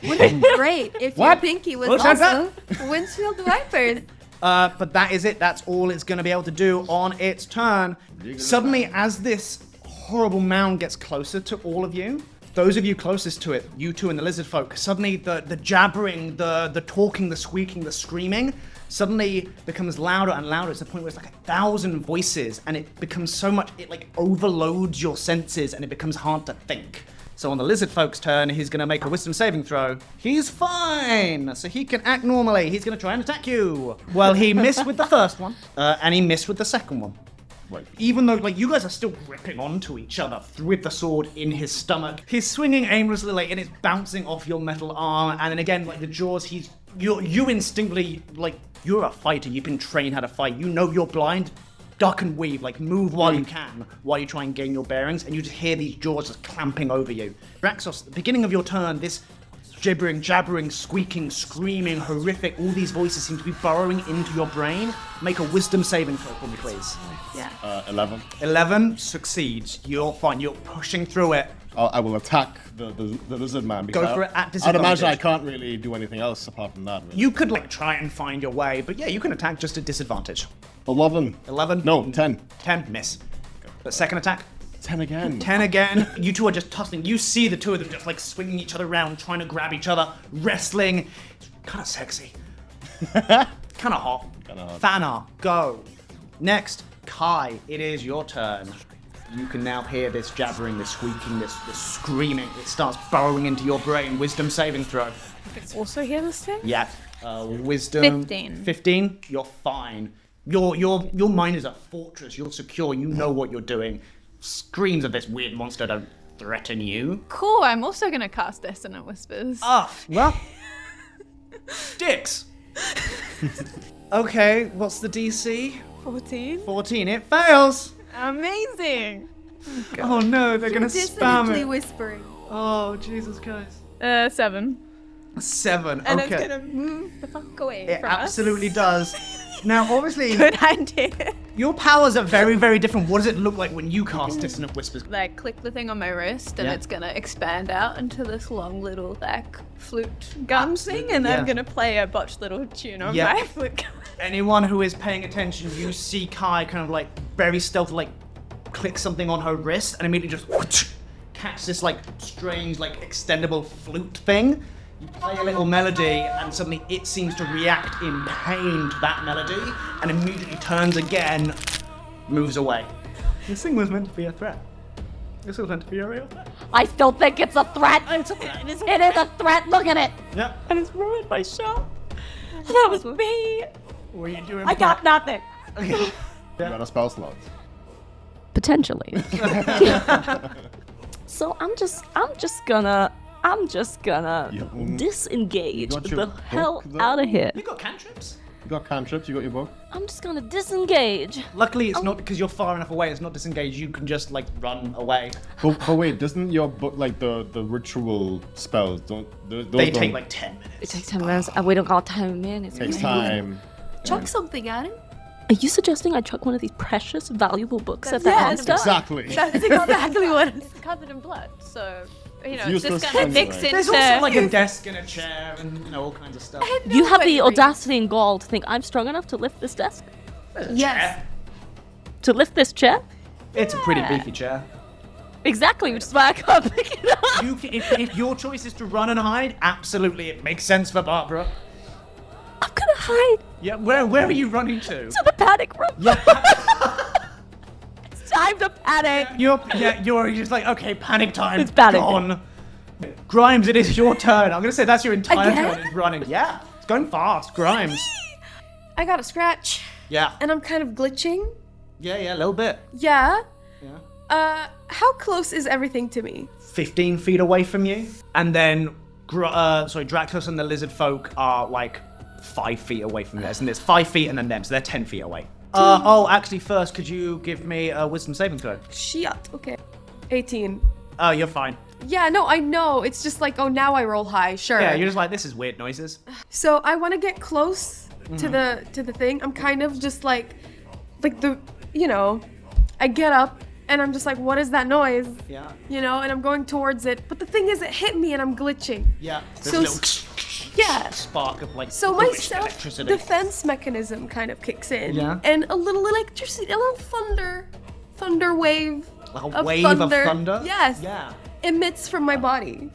S3: Wouldn't it be great if your
S4: What?
S3: pinky was
S1: What's
S3: also windshield wipers?
S1: But that is it. That's all it's going to be able to do on its turn. Suddenly, as this horrible mound gets closer to all of you, those of you closest to it, you two and the lizard folk, suddenly the jabbering, the talking, the squeaking, the screaming, suddenly becomes louder and louder to the point where it's like 1,000 voices, and it becomes so much, it like overloads your senses, and it becomes hard to think. So on the lizard folk's turn, he's going to make a wisdom saving throw. He's fine, so he can act normally. He's going to try and attack you. Well, he missed with the first one, and he missed with the second one.
S4: Right.
S1: Even though, like, you guys are still gripping onto each other with the sword in his stomach. He's swinging aimlessly, like, and it's bouncing off your metal arm. And then again, like, the jaws, you instinctively, like, you're a fighter. You've been trained how to fight. You know you're blind. Duck and weave, like, move while you can, while you try and gain your bearings. And you just hear these jaws just clamping over you. Draxos, at the beginning of your turn, this gibbering, jabbering, squeaking, screaming, horrific, all these voices seem to be burrowing into your brain. Make a wisdom saving throw for me, please.
S3: Yeah.
S4: 11.
S1: 11 succeeds. You're fine. You're pushing through it.
S4: I will attack the lizard man. Because
S1: Go for it at
S4: I'd
S1: disadvantage.
S4: imagine I can't really do anything else apart from that. Really.
S1: You could, like, try and find your way, but yeah, you can attack just at disadvantage.
S4: 11.
S1: 11?
S4: No, 10.
S1: 10, miss. The second attack?
S4: 10 again.
S1: 10 again. You two are just tussling. You see the two of them just, like, swinging each other around, trying to grab each other, wrestling. It's kind of sexy. Kind of hot.
S4: Kinda hot.
S1: Fana, go. Next, Kai, it is your turn. You can now hear this jabbering, this squeaking, this screaming. It starts burrowing into your brain. Wisdom saving throw.
S5: Also hear this thing?
S1: Yeah. Wisdom.
S5: 15.
S1: 15? You're fine. Your mind is a fortress. You're secure. You know what you're doing. Screams of this weird monster don't threaten you.
S5: Cool, I'm also gonna cast Dissonant Whispers.
S1: Ah, well. Dicks. Okay, what's the DC?
S5: 14.
S1: 14. It fails.
S5: Amazing!
S1: Oh no, they're gonna spam
S3: Dissonantly
S1: it.
S3: whispering.
S1: Oh, Jesus Christ.
S5: 7.
S1: 7.
S5: And
S1: okay.
S5: it's gonna move the fuck away
S1: It
S5: from us.
S1: absolutely does. Now, obviously,
S5: Good idea.
S1: your powers are very, very different. What does it look like when you cast Dissonant Whispers?
S5: Like, click the thing on my wrist, and
S1: Yeah.
S5: it's gonna expand out into this long little, like, flute gun thing, and
S1: yeah.
S5: I'm gonna play a botched little tune on
S1: Yeah.
S5: my flute gun.
S1: Anyone who is paying attention, you see Kai kind of like very stealth, like click something on her wrist, and immediately just catch this like strange, like extendable flute thing. You play a little melody, and suddenly it seems to react in pain to that melody, and immediately turns again, moves away. This thing was meant to be a threat. This was meant to be a real threat.
S2: I still think it's a threat.
S1: It's a threat.
S2: It is a threat. Look at it.
S1: Yeah.
S2: And it's ruined my shop. That was me.
S1: What are you doing?
S2: I got nothing.
S4: You got a spell slot.
S2: Potentially. So I'm just gonna disengage
S4: You got your
S2: the hell
S4: book, though?
S2: out of here.
S1: You got cantrips?
S4: You got cantrips, you got your book.
S2: I'm just gonna disengage.
S1: Luckily, it's not because you're far enough away. It's not disengaged. You can just like run away.
S4: But wait, doesn't your book, like the ritual spells, those
S1: They
S4: don't
S1: take like 10 minutes.
S2: It takes 10 minutes. We don't got 10 minutes.
S4: takes time.
S3: Chuck something at him.
S2: Are you suggesting I chuck one of these precious, valuable books at the
S5: Yeah,
S2: monster?
S4: Exactly.
S5: That's exactly what it's covered in blood, so, you know, it's
S4: useless
S5: just gonna mix
S4: anyway.
S5: into...
S1: There's also like a desk and a chair and you know all kinds of stuff.
S2: You have the audacity and gall to think I'm strong enough to lift this desk?
S3: Yes.
S2: To lift this chair?
S1: It's a pretty beefy chair.
S2: Exactly, which is why I can't pick it up.
S1: If your choice is to run and hide, absolutely, it makes sense for Barbara.
S2: I'm gonna hide
S1: Yeah, where are you running to?
S2: to the panic room.
S1: Yeah,
S2: It's time to panic.
S1: you're just like, okay, panic time.
S2: It's panic.
S1: Gone. Grimes, it is your turn. I'm gonna say that's your entire
S3: Again?
S1: turn is running. Yeah, it's going fast. Grimes.
S3: I got a scratch,
S1: Yeah.
S3: and I'm kind of glitching.
S1: Yeah, a little bit.
S3: Yeah.
S1: Yeah.
S3: How close is everything to me?
S1: 15 feet away from you, and then Draxos and the lizard folk are like 5 feet away from you. And there's 5 feet and then them, so they're 10 feet away. Actually, first, could you give me a wisdom saving throw?
S3: Shit. Okay. 18.
S1: Oh, you're fine.
S3: Yeah, no, I know. It's just like, oh, now I roll high. Sure.
S1: Yeah, you're just like, this is weird noises.
S3: So I want to get close to the thing. I'm kind of just like I get up and I'm just like, what is that noise?
S1: Yeah.
S3: And I'm going towards it. But the thing is, it hit me and I'm glitching.
S1: Yeah.
S3: So
S1: There's a little
S3: yeah.
S1: spark of like
S3: So my
S1: glitched electricity.
S3: self-defense mechanism kind of kicks in.
S1: Yeah.
S3: And a little electricity, a little thunder wave.
S1: Like a wave of thunder?
S3: Yes.
S1: Yeah.
S3: Emits from my body.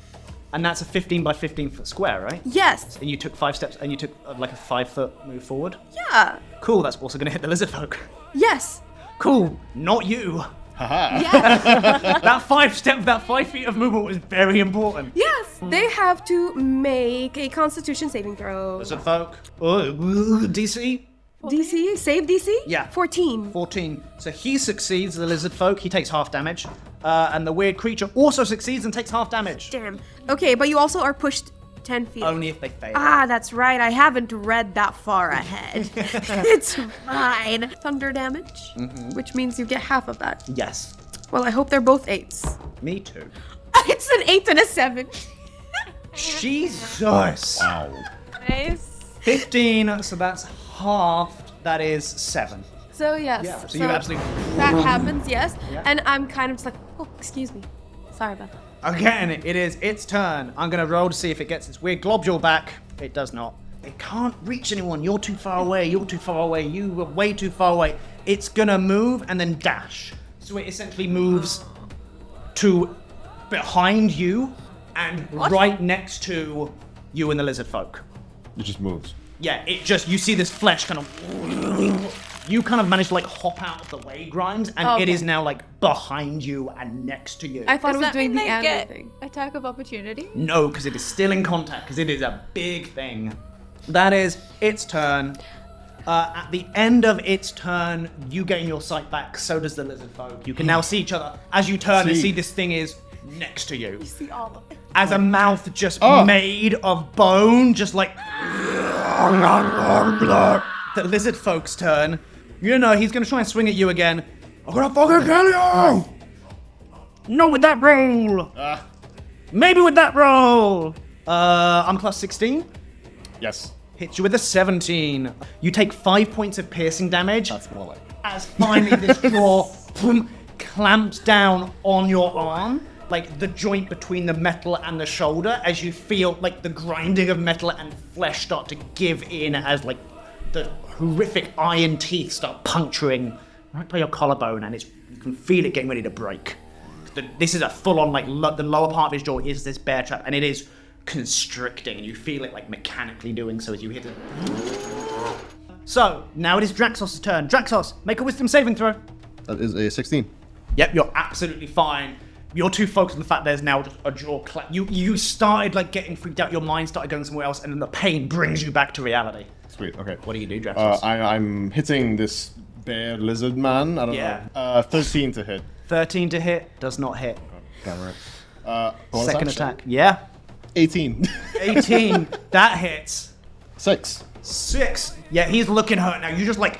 S1: And that's a 15 by 15 foot square, right?
S3: Yes.
S1: And you took 5 steps, and you took like a 5 foot move forward.
S3: Yeah.
S1: Cool. That's also gonna hit the lizard folk.
S3: Yes.
S1: Cool. Not you.
S4: Haha.
S3: Yes.
S1: That 5 feet of movement was very important.
S3: Yes. They have to make a Constitution saving throw.
S1: Lizard folk. DC.
S3: DC? Save DC?
S1: Yeah.
S3: 14.
S1: 14. So he succeeds, the lizard folk. He takes half damage. And the weird creature also succeeds and takes half damage.
S3: Damn. Okay, but you also are pushed 10 feet.
S1: Only if they fail.
S3: Ah, that's right. I haven't read that far ahead. It's fine. Thunder damage, which means you get half of that.
S1: Yes.
S3: Well, I hope they're both 8s.
S1: Me too.
S3: It's an 8 and a 7.
S1: Jesus.
S4: Wow.
S5: Nice.
S1: 15, so that's half. That is 7.
S3: So, yes.
S1: Yeah, so you absolutely...
S3: That happens, yes.
S1: Yeah.
S3: And I'm kind of just like, oh, excuse me. Sorry about that.
S1: Again, it is its turn. I'm going to roll to see if it gets its weird globule back. It does not. It can't reach anyone. You're too far away. You're too far away. You were way too far away. It's going to move and then dash. So it essentially moves to behind you and right next to you and the lizard folk.
S4: It just moves.
S1: Yeah, you see this flesh kind of... You kind of managed to like hop out of the way, Grimes, and it is now like behind you and next to you.
S3: I thought it was
S5: that
S3: doing
S5: mean
S3: the
S5: they
S3: animal
S5: get
S3: thing.
S5: attack of opportunity?
S1: No, because it is still in contact, because it is a big thing. That is its turn. At the end of its turn, you gain your sight back, so does the lizard folk. You can now see each other. As you turn and see this thing is next to you.
S3: See all of it.
S1: As a mouth just made of bone, just like... The lizard folk's turn. You know, he's gonna try and swing at you again. I'm gonna fucking kill you! Not with that roll! Maybe with that roll! I'm plus 16.
S4: Yes.
S1: Hits you with a 17. You take 5 points of piercing damage.
S4: That's more like.
S1: As finally this jaw clamps down on your arm, like the joint between the metal and the shoulder, as you feel like the grinding of metal and flesh start to give in as like the horrific iron teeth start puncturing right by your collarbone, and you can feel it getting ready to break. This is a full-on like the lower part of his jaw is this bear trap, and it is constricting, and you feel it like mechanically doing so as you hit it. So now it is Draxos' turn. Draxos, make a wisdom saving throw.
S4: That is a 16.
S1: Yep, you're absolutely fine. You're too focused on the fact there's now just a jaw clap. You started like getting freaked out. Your mind started going somewhere else, and then the pain brings you back to reality.
S4: Sweet. Okay.
S1: What do you do, Draxos?
S4: I'm hitting this bear lizard man. I don't know. 13 to hit.
S1: 13 to hit does not hit.
S4: Damn right. Bonus
S1: Second
S4: action?
S1: attack. Yeah.
S4: 18.
S1: 18. That hits.
S4: 6.
S1: 6. Yeah, he's looking hurt now. You just like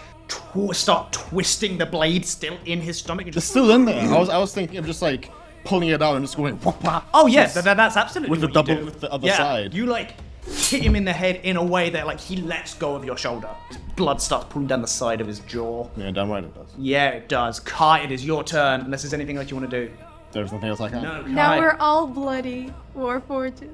S1: start twisting the blade still in his stomach.
S4: It's still in there. I was thinking of just like pulling it out and just going.
S1: Oh yes, that's absolutely
S4: With the
S1: what you
S4: double-
S1: do.
S4: with the other side.
S1: You like hit him in the head in a way that like he lets go of your shoulder. His blood starts pulling down the side of his jaw.
S4: Yeah, damn right it does.
S1: Yeah, it does. Kai, it is your turn. Unless there's anything else you want to do.
S4: There's nothing else I can.
S1: No, Kai.
S5: Now we're all bloody. Warforged.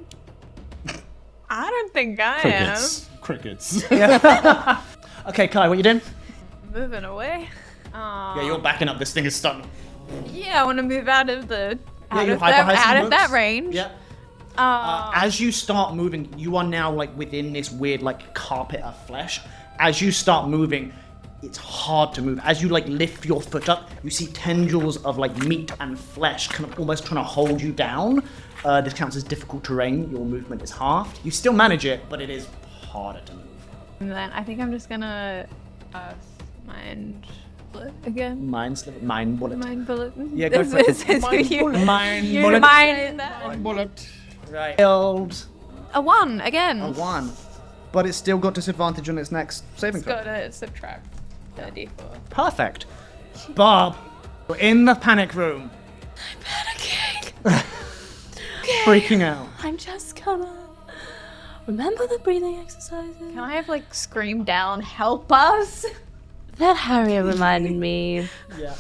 S5: I don't think I
S4: Crickets.
S1: Okay, Kai, what you doing?
S5: am. Moving away.
S1: Yeah, you're backing up. This thing is stunned.
S5: Yeah, I want to move out of the
S1: you hide behind some
S5: that
S1: books.
S5: range.
S1: Yeah. As you start moving, you are now like within this weird like carpet of flesh. As you start moving, it's hard to move. As you like lift your foot up, you see tendrils of like meat and flesh kind of almost trying to hold you down. This counts as difficult terrain. Your movement is halved. You still manage it, but it is harder to move.
S5: And then I think I'm just gonna mind bullet again.
S1: Mind bullet.
S5: Mind bullet.
S1: Yeah, go for it.
S5: This is who you.
S1: Mind
S5: You're
S1: bullet.
S5: mind that.
S4: Bullet.
S1: Right. Failed
S5: A 1 again.
S1: a 1. But it's still got disadvantage on its next saving
S5: It's
S1: throw.
S5: gotta subtract the d4.
S1: Perfect. Bob, we're in the panic room.
S3: Panicking.
S1: freaking out.
S2: I'm just gonna remember the breathing exercises.
S5: Can I have like scream down, help us?
S2: That Harriet reminded me.
S1: Yeah.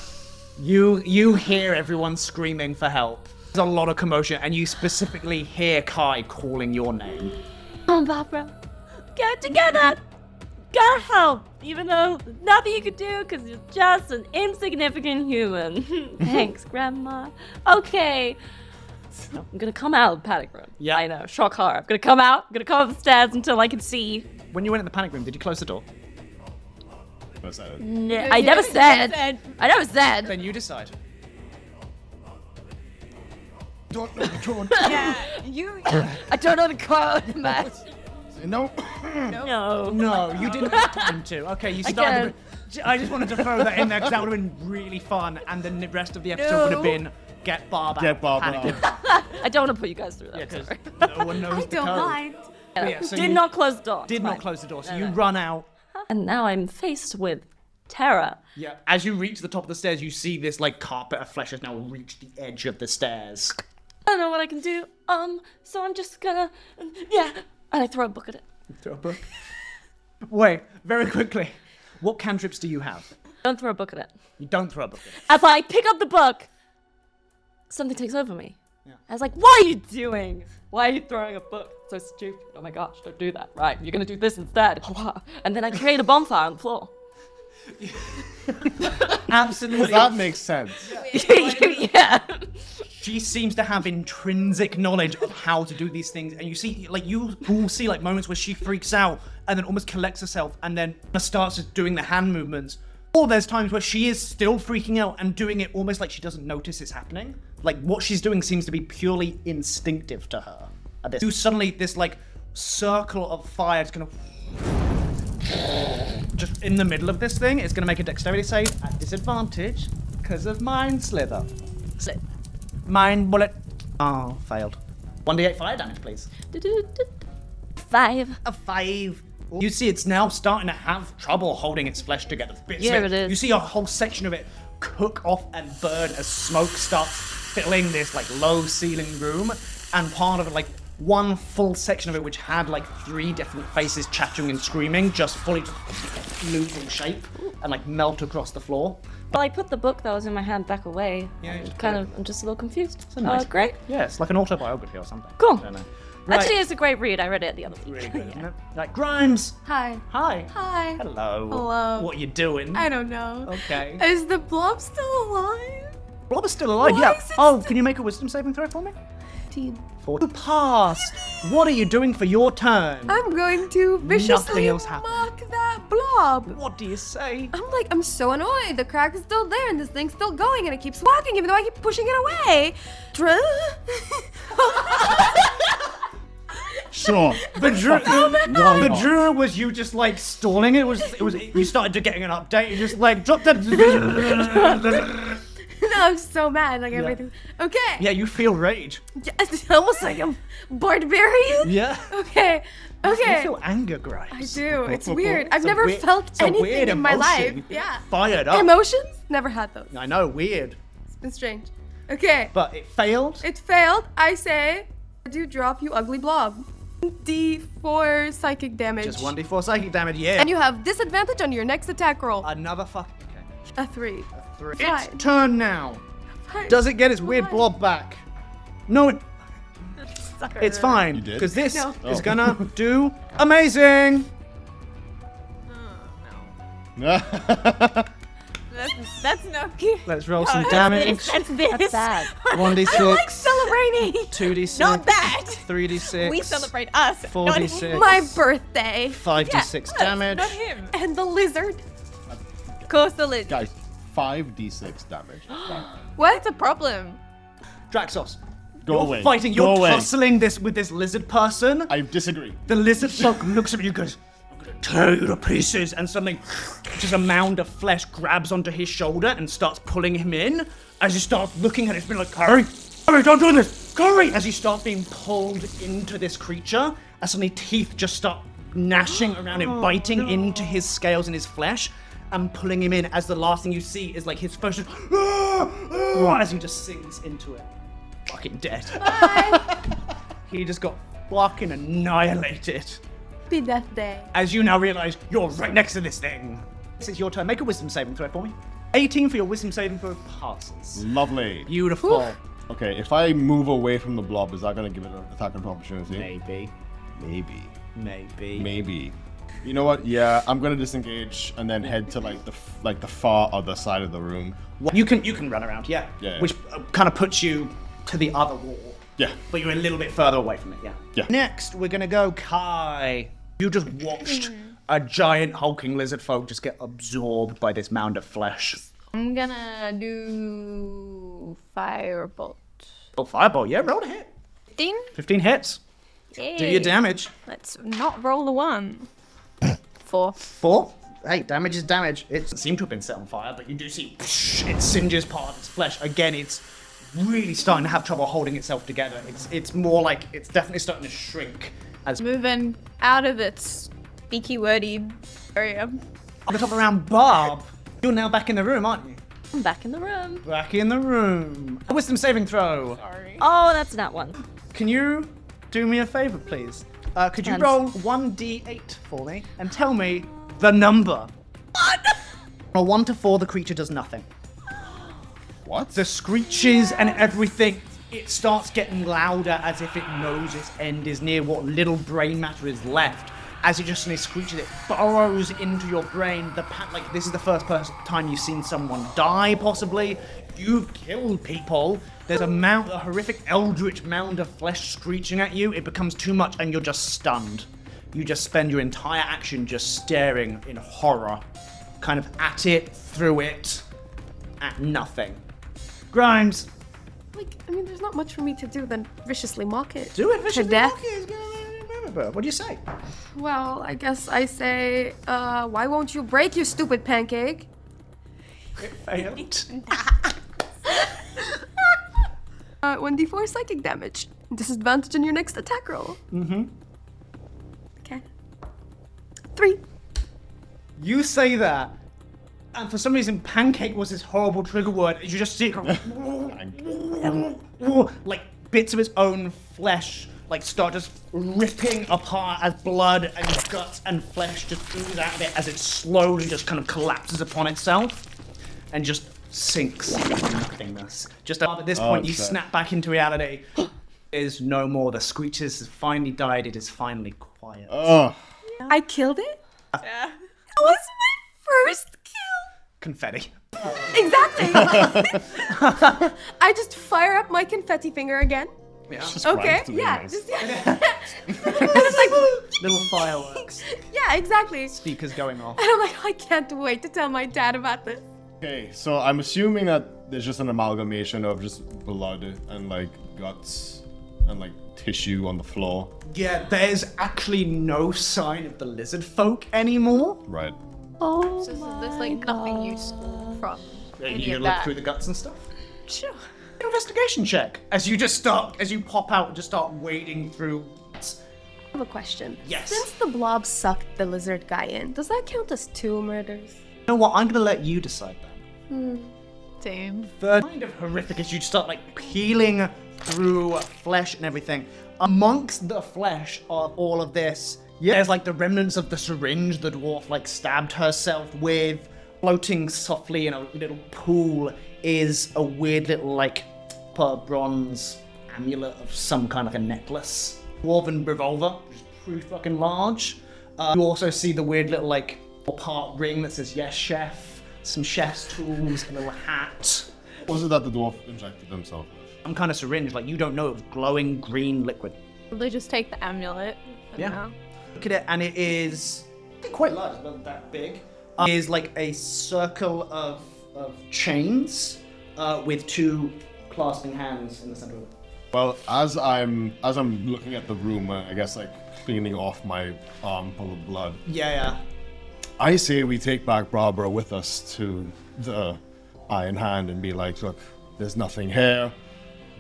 S1: You hear everyone screaming for help. There's a lot of commotion, and you specifically hear Kai calling your name.
S2: Come on, Barbara. Get it together. Gotta help. Even though nothing you could do because you're just an insignificant human. Thanks, Grandma. Okay. So I'm gonna come out of the panic room.
S1: Yeah.
S2: I know. Shock horror. I'm gonna come out. I'm gonna come up the stairs until I can see.
S1: When you went in the panic room, did you close the door?
S4: What's that?
S2: I never said. I never said.
S1: Then you decide.
S5: Yeah, you.
S2: I don't know the code, man.
S4: No.
S2: No.
S1: No, you didn't have time to. Okay, you started. I just wanted to throw that in there because that would have been really fun, and then the rest of the episode would have been get Barb out.
S4: Get Barb out.
S1: Panic room.
S2: I don't want to put you guys through that.
S1: Yeah, because
S2: sorry.
S1: no one knows
S3: I
S1: the
S3: don't
S1: code.
S3: mind.
S1: Yeah, so
S2: Did
S1: you
S2: not close the door.
S1: Did
S2: Fine.
S1: not close the door, so
S2: No,
S1: you
S2: no.
S1: run out.
S2: And now I'm faced with terror.
S1: Yeah. As you reach the top of the stairs, you see this like carpet of flesh has now reached the edge of the stairs.
S2: I don't know what I can do. So I'm just gonna, yeah. And I throw a book at it.
S1: Throw a book. Wait, very quickly. What cantrips do you have?
S2: Don't throw a book at it.
S1: You don't throw a book.
S2: As I pick up the book, something takes over me.
S1: Yeah.
S2: I was like, what are you doing? Why are you throwing a book? So stupid. Oh my gosh, don't do that. Right, you're gonna do this instead. And then I create a bonfire on the floor.
S1: Absolutely.
S4: That makes sense.
S2: Yeah.
S1: She seems to have intrinsic knowledge of how to do these things, and you see, like, you will see like moments where she freaks out and then almost collects herself and then starts just doing the hand movements. Or there's times where she is still freaking out and doing it almost like she doesn't notice it's happening. Like what she's doing seems to be purely instinctive to her. At this, suddenly this like circle of fire is gonna just in the middle of this thing. It's gonna make a dexterity save at disadvantage because of Mind Slither.
S2: Slip.
S1: Mind bullet. Oh, failed. 1d8 fire damage, please.
S2: 5.
S1: A 5. You see it's now starting to have trouble holding its flesh together. Bits
S2: Yeah,
S1: of
S2: it is.
S1: You see a whole section of it cook off and burn as smoke starts filling this like low ceiling room, and part of it, like one full section of it which had like 3 different faces chattering and screaming, just fully losing shape and like melt across the floor.
S2: Well, I put the book that was in my hand back away.
S1: Yeah, you just
S2: I'm just a little confused.
S1: nice-
S2: Great.
S1: Yeah, it's like an autobiography or something.
S2: Cool.
S1: I don't know. Right.
S2: Actually, it's a great read. I read it the other week.
S1: Really good, isn't it? Like, Grimes!
S3: Hi.
S1: Hi.
S3: Hi.
S1: Hello.
S3: Hello.
S1: What you doing?
S3: I don't know.
S1: Okay.
S3: Is the blob still alive?
S1: Blob is still alive,
S3: Why
S1: yeah.
S3: is it
S1: Oh, can you make a wisdom saving throw for me?
S3: 15.
S1: 4. You passed. What are you doing for your turn?
S3: I'm going to viciously
S1: else happened.
S3: mock that blob.
S1: What do you say?
S3: I'm so annoyed. The crack is still there and this thing's still going and it keeps walking even though I keep pushing it away.
S4: Sure.
S1: The
S4: Why not?
S1: Drew was you just like stalling it. It was you started to getting an update. You just like dropped that.
S3: No, I'm so mad. Like everything. Okay.
S1: Yeah, you feel rage.
S3: It's almost like I'm barbarian.
S1: Yeah.
S3: Okay.
S1: You
S3: Okay.
S1: feel anger, Grimes.
S3: I do. It's weird. I've
S1: It's a
S3: never
S1: weird-
S3: felt
S1: it's a
S3: anything
S1: weird
S3: in my
S1: emotion.
S3: life. Yeah.
S1: Fired up.
S3: Emotions? Never had those.
S1: I know, weird.
S3: It's been strange. Okay.
S1: But it failed.
S3: It failed. I say, I do drop you ugly blob. D4 psychic damage.
S1: Just 1d4 psychic damage, yeah.
S3: And you have disadvantage on your next attack roll.
S1: Another fucking. Okay.
S3: A 3.
S1: 3.
S3: Fine.
S1: Its turn now.
S3: Fine.
S1: Does it get its weird
S3: Fine.
S1: blob back? No, it's fine.
S4: You did?
S1: Because this
S3: No.
S1: is
S4: Oh.
S1: gonna do amazing.
S5: That's no cute.
S1: Let's roll some damage.
S5: That's this.
S2: That's bad.
S1: 1d6,
S3: I like celebrating
S1: 2d6,
S5: Not that.
S1: 3d6,
S5: We celebrate us. Not
S1: 4d6,
S5: him.
S3: my birthday
S1: 5d6 damage.
S5: Not him.
S3: and the lizard.
S5: Of course, the lid.
S4: Guys, 5d6 damage.
S3: What?
S5: That's a problem.
S1: Draxos,
S4: Go
S1: you're
S4: away.
S1: fighting,
S4: Go
S1: you're
S4: away.
S1: tussling this with this lizard person.
S4: I disagree.
S1: The lizard folk looks at you and goes, I'm gonna tear you to pieces, and suddenly just a mound of flesh grabs onto his shoulder and starts pulling him in. As he starts looking at it, it's been like, Curry, don't do this, Curry! As he starts being pulled into this creature, and suddenly teeth just start gnashing around him, biting into his scales and his flesh, and pulling him in, as the last thing you see is like his flesh just, as he just sinks into it. Fucking dead. He just got fucking annihilated.
S3: Happy Death Day.
S1: As you now realize you're right next to this thing. This is your turn. Make a wisdom saving throw for me. 18 for your wisdom saving throw passes.
S4: Lovely.
S1: Beautiful.
S4: Okay, if I move away from the blob, is that going to give it an attack of opportunity?
S1: Maybe.
S4: Maybe. You know what? Yeah, I'm going to disengage and then head to like the far other side of the room.
S1: You can run around, yeah.
S4: Yeah.
S1: Which kind of puts you to the other wall.
S4: Yeah.
S1: But you're a little bit further away from it, yeah.
S4: Yeah.
S1: Next, we're gonna go Kai. You just watched a giant hulking lizard folk just get absorbed by this mound of flesh.
S5: I'm gonna do firebolt.
S1: Oh, fireball, yeah, roll a hit.
S5: 15?
S1: 15 hits.
S5: Yay.
S1: Do your damage.
S5: Let's not roll a 1. 4.
S1: 4. Hey, damage is damage. It doesn't seem to have been set on fire, but you do see it singes part of its flesh. Again, it's really starting to have trouble holding itself together. It's more like it's definitely starting to shrink. As
S5: Moving out of its speaky wordy area.
S1: on the top around Barb, you're now back in the room, aren't you?
S2: I'm back in the room.
S1: Back in the room. A wisdom saving throw.
S5: Sorry.
S2: Oh, that's not one.
S1: Can you do me a favor, please? Could you
S2: Depends.
S1: roll 1d8 for me and tell me the number? From 1 to 4, the creature does nothing.
S4: What?
S1: The screeches and everything, it starts getting louder as if it knows its end is near. What little brain matter is left, as it just suddenly screeches, it burrows into your brain. Like this is the first time you've seen someone die, possibly. You've killed people. There's a horrific eldritch mound of flesh screeching at you. It becomes too much, and you're just stunned. You just spend your entire action just staring in horror, kind of at it, through it, at nothing. Grimes,
S3: There's not much for me to do than viciously mock it.
S1: do it viciously.
S3: To death.
S1: What do you say?
S3: Well, I guess I say, why won't you break, you stupid pancake?
S1: It failed.
S3: 1d4 psychic damage. Disadvantage in your next attack roll.
S1: Mm-hmm.
S3: Okay. 3.
S1: You say that, and for some reason, pancake was this horrible trigger word. You just see it like bits of its own flesh like start just ripping apart as blood and guts and flesh just ooze out of it as it slowly just kind of collapses upon itself and just sinks into nothingness. Just at this point, you
S4: shit.
S1: snap back into reality. Is no more. The screeches has finally died. It is finally quiet.
S4: Oh.
S3: I killed it?
S5: Yeah.
S3: That was my first kill.
S1: Confetti.
S3: Exactly. I just fire up my confetti finger again.
S1: Yeah.
S3: Okay,
S4: to be
S3: yeah.
S4: nice.
S3: Just, it's
S1: Little fireworks.
S3: yeah, exactly. And
S1: Speakers going off.
S3: I'm like, I can't wait to tell my dad about this.
S4: Okay, so I'm assuming that there's just an amalgamation of just blood and like guts and like tissue on the floor.
S1: Yeah, there's actually no sign of the lizard folk anymore.
S4: Right.
S2: Oh,
S5: So there's like nothing useful from any
S1: You
S5: of
S1: look
S5: that.
S1: through the guts and stuff.
S5: Sure.
S1: Investigation check. As you pop out and just start wading through.
S3: I have a question.
S1: Yes.
S3: Since the blob sucked the lizard guy in, does that count as 2 murders?
S1: You know what? I'm gonna let you decide that.
S5: Same.
S1: The kind of horrific as you start like peeling through flesh and everything. Amongst the flesh of all of this, there's like the remnants of the syringe the dwarf like stabbed herself with. Floating softly in a little pool is a weird little like bronze amulet of some kind of a necklace. Dwarven revolver, which is pretty fucking large. You also see the weird little like part ring that says yes chef, some chef's tools, a little hat.
S4: What was it that the dwarf injected himself with?
S1: Some kind of syringe, like you don't know, it was glowing green liquid.
S5: They just take the amulet. I
S1: Yeah.
S5: don't know.
S1: Look at it, and it is quite large, it's not that big. It is like a circle of chains with 2 clasping hands in the center of it.
S4: Well, as I'm looking at the room, I guess like cleaning off my arm full of blood,
S1: Yeah.
S4: I say we take back Barbara with us to the Iron Hand and be like, look, there's nothing here.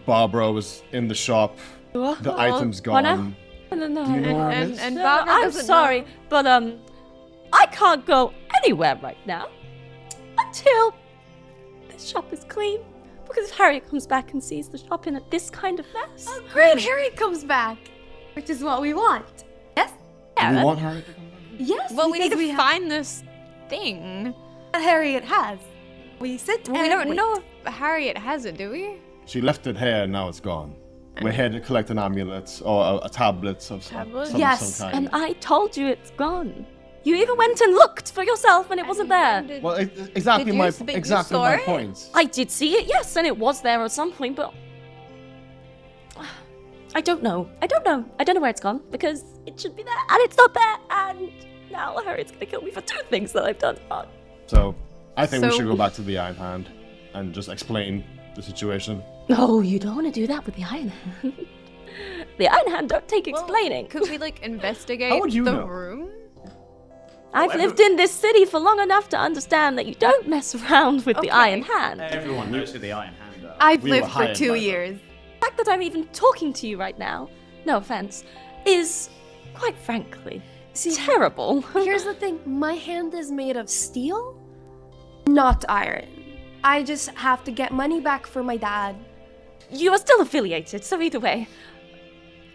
S4: Barbara was in the shop. The item's
S2: What now?
S4: gone.
S2: No.
S4: You know where it is?
S5: And
S2: No,
S5: Barbara
S2: I'm
S5: doesn't
S2: sorry, but I can't go anywhere right now until this shop is clean. Because if Harriet comes back and sees the shop in this kind of mess.
S3: Oh, great, Harriet comes back, which is what we want. Yes?
S4: Do we want Harriet to come back?
S3: Yes.
S5: Well, we need
S3: because
S5: to find this thing.
S3: Harriet has. We sit
S5: Well,
S3: and
S5: we don't
S3: wait.
S5: know if Harriet has it, do we?
S4: She left it here and now it's gone. We're here to collect an amulet or a tablet of
S5: Tablet?
S3: Yes,
S4: some kind.
S2: And I told you it's gone. You even went and looked for yourself and it wasn't there.
S4: Well, exactly
S5: Did you
S4: my
S5: sp- you
S4: exactly
S5: saw
S4: my
S5: it?
S4: point.
S2: I did see it, yes, and it was there at some point, but I don't know. I don't know where it's gone because it should be there and it's not there. And now Harriet's gonna kill me for 2 things that I've done wrong.
S4: So I think we
S5: So-
S4: should go back to the Iron Hand and just explain the situation.
S2: No, you don't want to do that with the Iron Hand. The Iron Hand don't take explaining.
S5: Could we like investigate
S4: How would you
S5: the
S4: know?
S5: room?
S2: I've lived in this city for long enough to understand that you don't mess around with the
S5: Okay.
S2: Iron Hand.
S1: Everyone knows who the Iron Hand are.
S3: I've
S4: We were
S3: lived for
S4: hired
S3: 2
S4: by them.
S3: years.
S2: The fact that I'm even talking to you right now, no offense, is, quite frankly, terrible.
S3: Here's the thing, my hand is made of steel, not iron. I just have to get money back for my dad.
S2: You are still affiliated, so either way.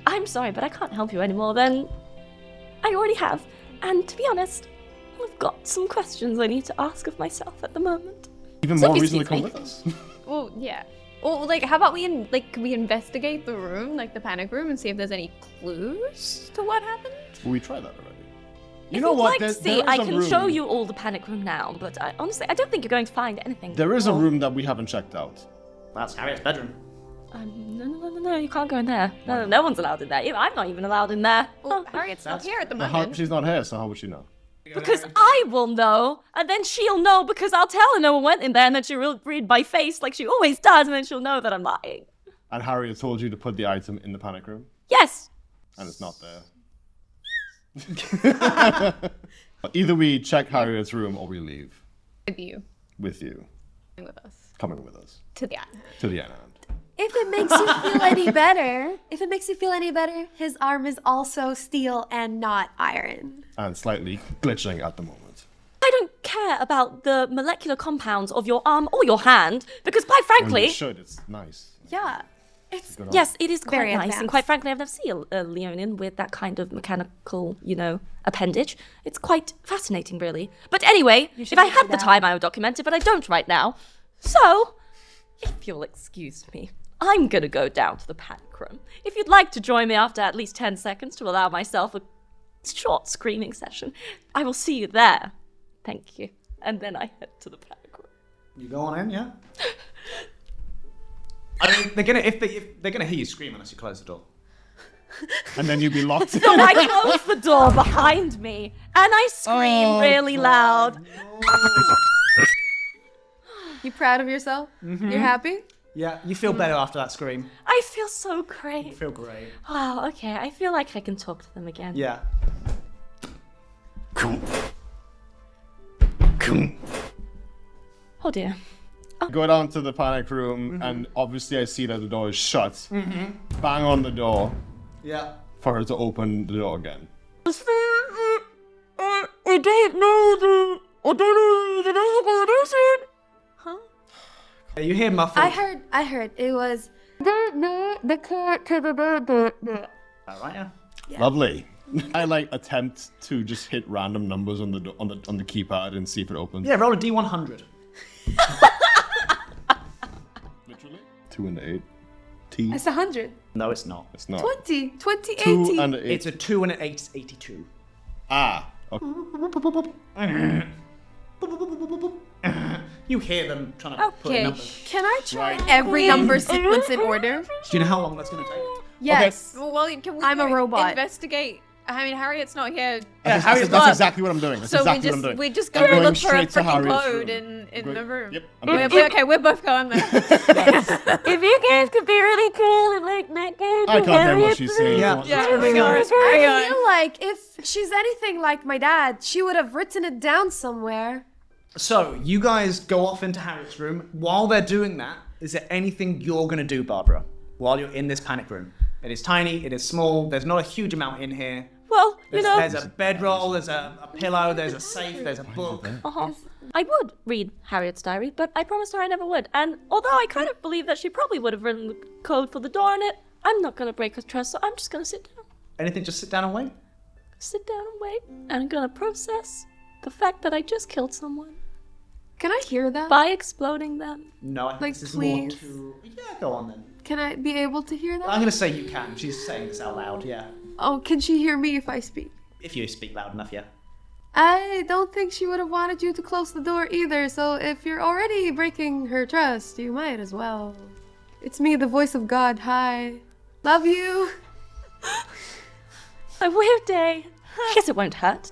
S2: I'm sorry, but I can't help you any more than I already have. And to be honest, I've got some questions I need to ask of myself at the moment.
S4: Even
S2: So
S4: more
S2: if you
S4: reason to
S2: see
S4: come
S2: me-
S4: with us.
S5: Well, yeah. Well, like, how about can we investigate the room, like the panic room, and see if there's any clues to what happened?
S4: We tried that already. You
S2: If
S4: know
S2: you'd
S4: what?
S2: like
S4: There-
S2: to see,
S4: there is
S2: I
S4: a
S2: can
S4: room-
S2: show you all the panic room now, but honestly, I don't think you're going to find anything.
S4: There is a
S2: more.
S4: room that we haven't checked out.
S1: That's Harriet's bedroom.
S2: No, you can't go in there. No one's allowed in there. I'm not even allowed in there.
S5: Well, Harriet's not here at the
S4: But how,
S5: moment.
S4: she's not here, so how would she know?
S2: Because I will know, and then she'll know because I'll tell her no one went in there, and then she'll read my face like she always does, and then she'll know that I'm lying.
S4: And Harriet told you to put the item in the panic room,
S2: Yes.
S4: and it's not there. Either we check Harriet's room or we leave
S5: With you,
S4: with you,
S5: with us,
S4: coming with us
S5: to the island.
S4: to the Iron Hand.
S3: If it makes you feel any better, his arm is also steel and not iron.
S4: And slightly glitching at the moment.
S2: I don't care about the molecular compounds of your arm or your hand, because quite
S4: Well,
S2: frankly,
S4: you should, it's nice.
S3: Yeah, it's
S4: Good on.
S2: yes, it is quite
S3: Very
S2: nice, and
S3: advanced.
S2: quite frankly, I've never seen a Leonin with that kind of mechanical, appendage. It's quite fascinating, really. But anyway, if I had the time, I would document it, but I don't right now. So, if you'll excuse me, I'm gonna go down to the panic room. If you'd like to join me after at least 10 seconds to allow myself a short screaming session, I will see you there. Thank you. And then I head to the panic room.
S1: You go on in, yeah? I mean, they're gonna hear you scream unless you close the door.
S4: And then you'd be locked in.
S2: So I close the door behind me and I scream really loud.
S3: You proud of yourself? You're happy?
S1: Yeah, you feel better after that scream.
S2: I feel so
S1: You
S2: great.
S1: feel great.
S2: Wow, okay. I feel like I can talk to them again.
S1: Yeah.
S2: Oh dear.
S4: Go down to the panic room, and obviously I see that the door is shut. Bang on the door
S1: Yeah.
S4: for her to open the door again.
S2: I don't know Huh?
S1: You hear muffled.
S3: I heard. It was
S1: Alright, yeah.
S4: Lovely. I attempt to just hit random numbers on the keypad and see if it opens.
S1: Yeah, roll a D100.
S4: Literally. 2 and 8. T.
S3: it's 100.
S1: No, it's not.
S4: It's not.
S3: 20, 20,
S4: 2
S3: 80.
S4: and 8.
S1: It's a 2 and an 8, 82.
S4: Ah. Okay.
S1: You hear them trying to put in
S5: Okay.
S1: numbers.
S3: Can I try every number sequence in order?
S1: Do you know how long that's gonna take?
S3: Yes.
S5: Well, can we
S3: I'm a robot.
S5: investigate? I mean, Harriet's not here.
S4: That's exactly what I'm doing. That's
S5: So
S4: exactly what I'm doing.
S5: we just
S4: I'm
S5: go
S4: going
S5: look for a
S4: straight to
S5: freaking
S4: Harriet's
S5: code
S4: room.
S5: in the room.
S4: Yep.
S5: We're both going there.
S2: If you guys could be really cool and like that guy.
S4: I can't hear what she's saying.
S1: Yeah.
S4: Go on.
S5: Yeah,
S1: Hang
S5: hang
S1: on.
S5: on.
S3: I feel like if she's anything like my dad, she would have written it down somewhere.
S1: So, you guys go off into Harriet's room. While they're doing that, is there anything you're gonna do, Barbara? While you're in this panic room? It is tiny, it is small, there's not a huge amount in here.
S2: Well, you know.
S1: There's a bedroll, there's a pillow, there's a safe, there's a book.
S2: I would read Harriet's diary, but I promised her I never would. And although I kind of believe that she probably would have written the code for the door in it, I'm not going to break her trust, so I'm just going to sit down.
S1: Anything, just sit down and wait?
S2: Sit down and wait. And I'm going to process the fact that I just killed someone
S3: Can I hear that?
S2: by exploding them.
S1: No, I think
S3: Like,
S1: this is
S3: please.
S1: more to... Yeah, go on then.
S3: Can I be able to hear that?
S1: I'm going to say you can. She's saying this out loud, yeah.
S3: Oh, can she hear me if I speak?
S1: If you speak loud enough, yeah.
S3: I don't think she would have wanted you to close the door either, so if you're already breaking her trust, you might as well. It's me, the voice of God. Hi. Love you.
S2: A weird day. I guess it won't hurt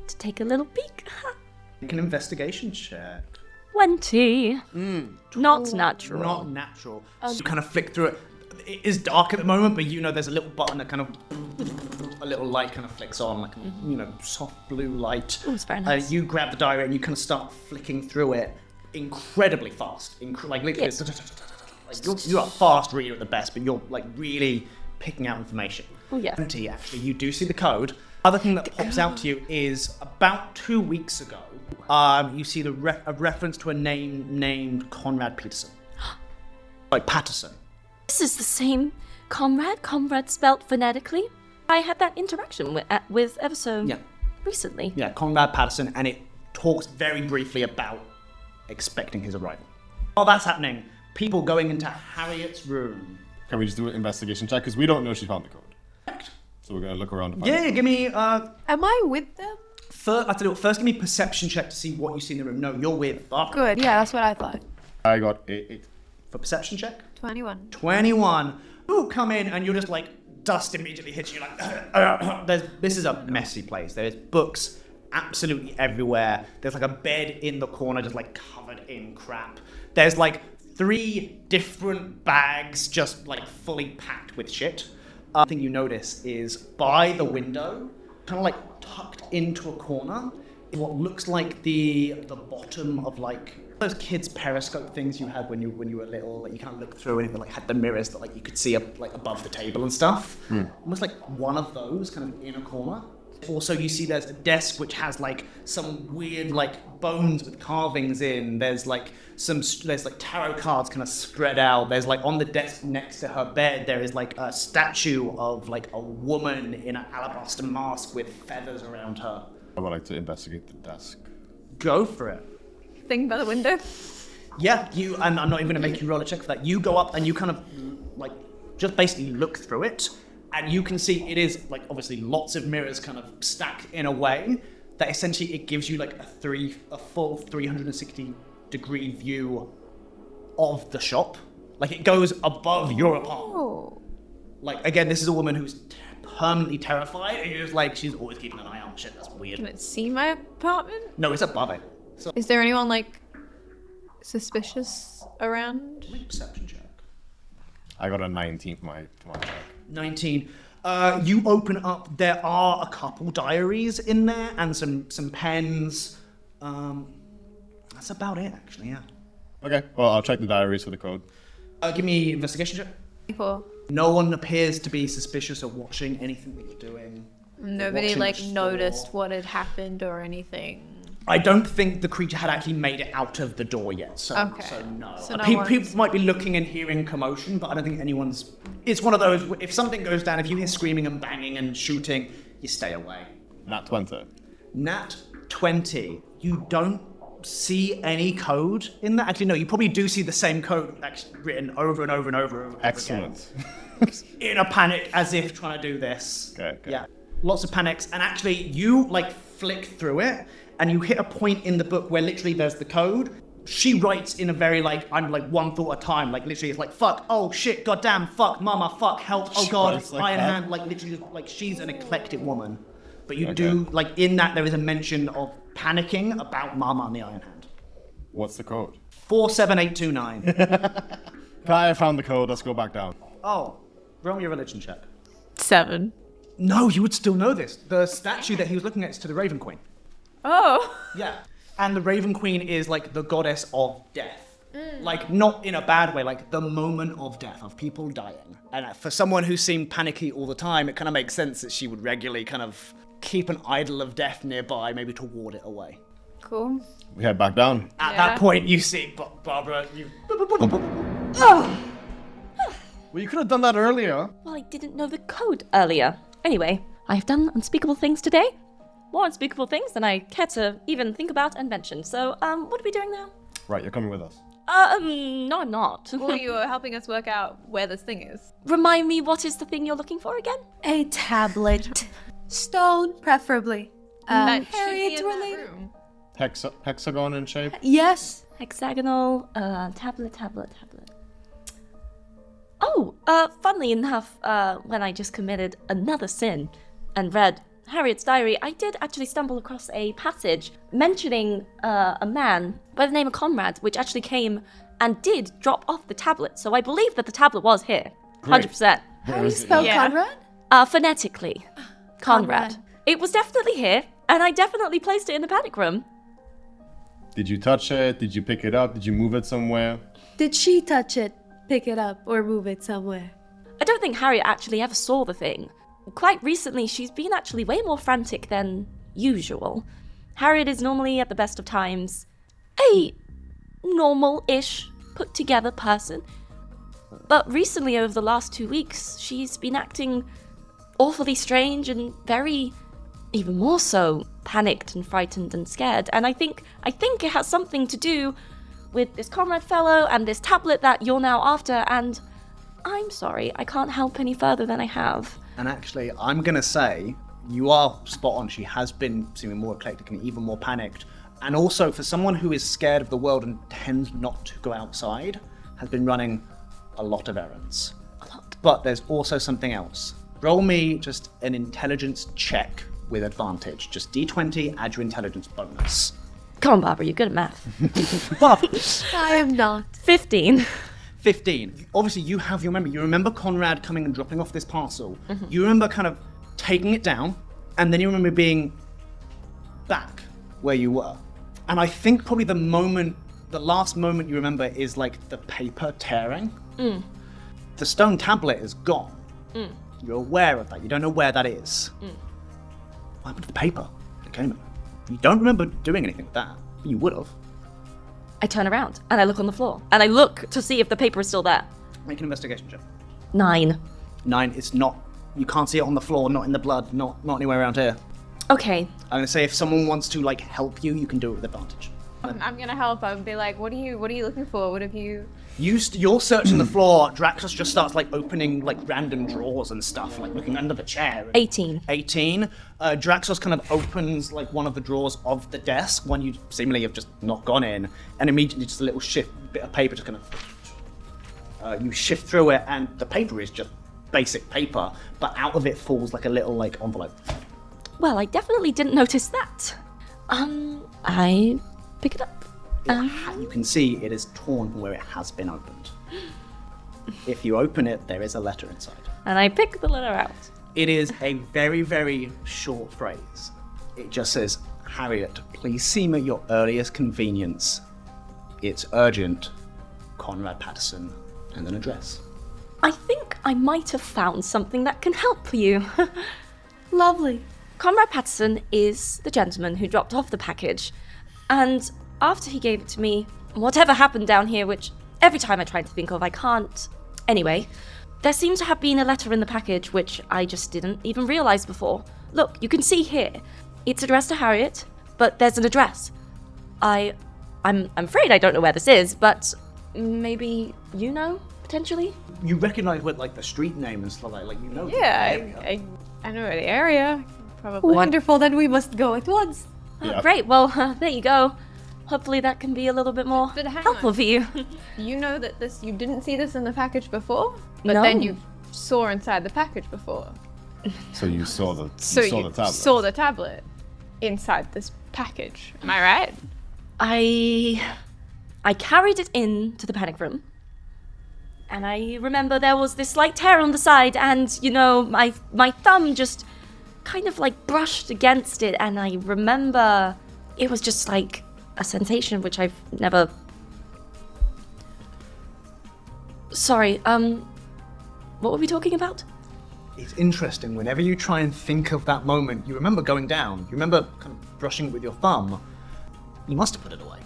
S2: to take a little peek.
S1: Make an investigation check.
S2: 20. Not natural.
S1: Not natural. So you kind of flick through it. It is dark at the moment, but you know there's a little button that kind of... A little light kind of flicks on, like, you know, soft blue light.
S2: Oh, it's very nice.
S1: You grab the diary and you kind of start flicking through it incredibly fast. Like, literally,
S2: Yes.
S1: like you're a fast reader at the best, but you're, like, really picking out information.
S2: Oh, yeah.
S1: Actually, you do see the code. Other thing that pops out to you is about 2 weeks ago, you see a reference to a name named Conrad Peterson. Like Patterson.
S2: This is the same Comrade spelt phonetically. I had that interaction with ever so recently.
S1: Yeah, Conrad Patterson, and it talks very briefly about expecting his arrival. While that's happening, people going into Harriet's room.
S4: Can we just do an investigation check? Because we don't know she found the code. So we're going to look around to find
S1: Yeah,
S4: it.
S1: give me...
S3: Am I with them?
S1: First give me perception check to see what you see in the room. No, you're with Barbara.
S3: Good, yeah, that's what I thought.
S4: I got 8.
S1: For perception check?
S5: 21.
S1: 21. Ooh, come in and you're just like... Dust immediately hits you like... This is a messy place. There's books absolutely everywhere. There's like a bed in the corner just like covered in crap. There's like 3 different bags just like fully packed with shit. Thing you notice is by the window, kind of like tucked into a corner, is what looks like the bottom of like those kids periscope things you had when you were little, like you kind of look through and it like had the mirrors that like you could see up like above the table and stuff. Almost like one of those kind of in a corner. Also, you see there's a desk which has like some weird like bones with carvings in. There's like tarot cards kind of spread out. There's like on the desk next to her bed there is like a statue of like a woman in an alabaster mask with feathers around her.
S4: I would like to investigate the desk.
S1: Go for it.
S5: Thing by the window.
S1: Yeah, and I'm not even going to make you roll a check for that. You go up and you kind of, like, just basically look through it, and you can see it is, like, obviously lots of mirrors kind of stacked in a way that essentially it gives you, like, a full 360-degree view of the shop. Like, it goes above your apartment.
S5: Oh.
S1: Like, again, this is a woman who's permanently terrified, and you're just like, she's always keeping an eye on shit. That's weird.
S5: Can it see my apartment?
S1: No, it's above it. So,
S5: Is there anyone like suspicious around?
S1: perception check.
S4: I got a 19 for my check.
S1: 19. You open up, there are a couple diaries in there and some pens. That's about it, actually, yeah.
S4: Okay, well, I'll check the diaries for the code.
S1: Give me investigation check.
S5: 24.
S1: No one appears to be suspicious of watching anything that you're doing.
S5: Nobody
S1: Watching
S5: like
S1: the store.
S5: noticed what had happened or anything.
S1: I don't think the creature had actually made it out of the door yet, so
S5: Okay.
S1: no.
S5: So no
S1: People
S5: one's-
S1: might be looking and hearing commotion, but I don't think anyone's... It's one of those, if something goes down, if you hear screaming and banging and shooting, you stay away.
S4: Nat 20.
S1: Nat 20. You don't see any code in that. Actually, no, you probably do see the same code actually written over and over and over and over
S4: Excellent.
S1: again. In a panic, as if trying to do this.
S4: Okay.
S1: Yeah. Lots of panics. And actually, you, like, flick through it, and you hit a point in the book where literally there's the code. She writes in a very, like, I'm, like, one thought at a time. Like, literally, it's like, fuck, oh, shit, goddamn, fuck, mama, fuck, help, oh,
S4: She
S1: God,
S4: writes like
S1: Iron
S4: that?
S1: Hand. Like, literally, like, she's an eclectic woman. But you do, like, in that there is a mention of panicking about Mama and the Iron Hand.
S4: What's the code?
S1: 47829.
S4: I found the code. Let's go back down.
S1: Oh, roll me a religion check.
S5: 7.
S1: No, you would still know this. The statue that he was looking at is to the Raven Queen.
S5: Oh.
S1: Yeah. And the Raven Queen is like the goddess of death. Like, not in a bad way, like the moment of death, of people dying. And for someone who seemed panicky all the time, it kind of makes sense that she would regularly kind of keep an idol of death nearby, maybe to ward it away.
S5: Cool.
S4: We head back down.
S1: At
S5: Yeah.
S1: that point, you see Barbara.
S4: Well, you could have done that earlier.
S2: Well, I didn't know the code earlier. Anyway, I have done unspeakable things today. More unspeakable things than I care to even think about and mention. So, what are we doing now?
S4: Right, you're coming with us.
S2: No, I'm not.
S5: Well, you were helping us work out where this thing is.
S2: Remind me, what is the thing you're looking for again?
S3: A tablet. Stone, preferably.
S5: That should be
S3: Harriet
S5: in that
S3: related?
S5: room.
S4: Hexagon in shape.
S3: Yes.
S2: Hexagonal, tablet. Oh, funnily enough, when I just committed another sin and read Harriet's diary, I did actually stumble across a passage mentioning a man by the name of Conrad, which actually came and did drop off the tablet. So I believe that the tablet was here.
S4: Great.
S2: 100%.
S3: How do you spell
S5: Yeah.
S3: Conrad?
S2: Phonetically. Conrad. It was definitely here, and I definitely placed it in the panic room.
S4: Did you touch it? Did you pick it up? Did you move it somewhere?
S3: Did she touch it, pick it up, or move it somewhere?
S2: I don't think Harriet actually ever saw the thing. Quite recently, she's been actually way more frantic than usual. Harriet is normally, at the best of times, a normal-ish, put-together person. But recently, over the last 2 weeks, she's been acting awfully strange and very, even more so, panicked and frightened and scared. And I think it has something to do with this Conrad fellow and this tablet that you're now after, and I'm sorry, I can't help any further than I have.
S1: And actually, I'm gonna say you are spot on. She has been seeming more eclectic and even more panicked. And also, for someone who is scared of the world and tends not to go outside, has been running a lot of errands.
S2: A lot.
S1: But there's also something else. Roll me just an intelligence check with advantage. Just D20, add your intelligence bonus.
S2: Come on, Barbara, you're good at math.
S1: But
S3: I am not.
S2: 15.
S1: 15. Obviously, you remember Conrad coming and dropping off this parcel. You remember kind of taking it down, and then you remember being back where you were. And I think probably the last moment you remember is like the paper tearing. The stone tablet is gone. You're aware of that. You don't know where that is. What happened to the paper that came in? You don't remember doing anything with that. You would have.
S2: I turn around and I look on the floor and I look to see if the paper is still there.
S1: Make an investigation check.
S2: 9.
S1: 9, it's not. You can't see it on the floor, not in the blood, not anywhere around here.
S2: Okay.
S1: I'm gonna say if someone wants to like help you, you can do it with advantage.
S5: I'm gonna help. I would be like, what are you looking for? What have you?
S1: You're searching the floor. Draxus just starts like opening like random drawers and stuff, like looking under the chair.
S2: 18.
S1: 18. Draxus kind of opens like one of the drawers of the desk, one you seemingly have just not gone in, and immediately just a little bit of paper just kind of. You shift through it, and the paper is just basic paper, but out of it falls like a little like envelope.
S2: Well, I definitely didn't notice that. I pick it up.
S1: You can see it is torn from where it has been opened. If you open it, there is a letter inside.
S2: And I pick the letter out.
S1: It is a very, very short phrase. It just says, Harriet, please see me at your earliest convenience. It's urgent. Conrad Patterson, and an address.
S2: I think I might have found something that can help you.
S3: Lovely.
S2: Conrad Patterson is the gentleman who dropped off the package. And after he gave it to me, whatever happened down here, which every time I try to think of, I can't. Anyway, there seems to have been a letter in the package which I just didn't even realize before. Look, you can see here. It's addressed to Harriet, but there's an address. I'm afraid I don't know where this is, but maybe you know, potentially?
S1: You recognize what like the street name and stuff like you know.
S5: Yeah,
S1: the area.
S5: I know the area. Probably.
S3: Wonderful, then we must go at once.
S4: Yeah.
S2: Great, well, there you go. Hopefully that can be a little bit more
S5: But hang
S2: helpful
S5: on.
S2: for you.
S5: You know that you didn't see this in the package before, but
S2: No.
S5: then you saw inside the package before.
S4: So you saw the
S5: So
S4: you saw
S5: you
S4: the tablet.
S5: saw the tablet inside this package. Am I right?
S2: I carried it into the panic room. And I remember there was this slight tear on the side, and, you know, my thumb just kind of like brushed against it, and I remember it was just like a sensation which I've never... Sorry, what were we talking about?
S1: It's interesting. Whenever you try and think of that moment, you remember going down. You remember kind of brushing it with your thumb. You must have put it away.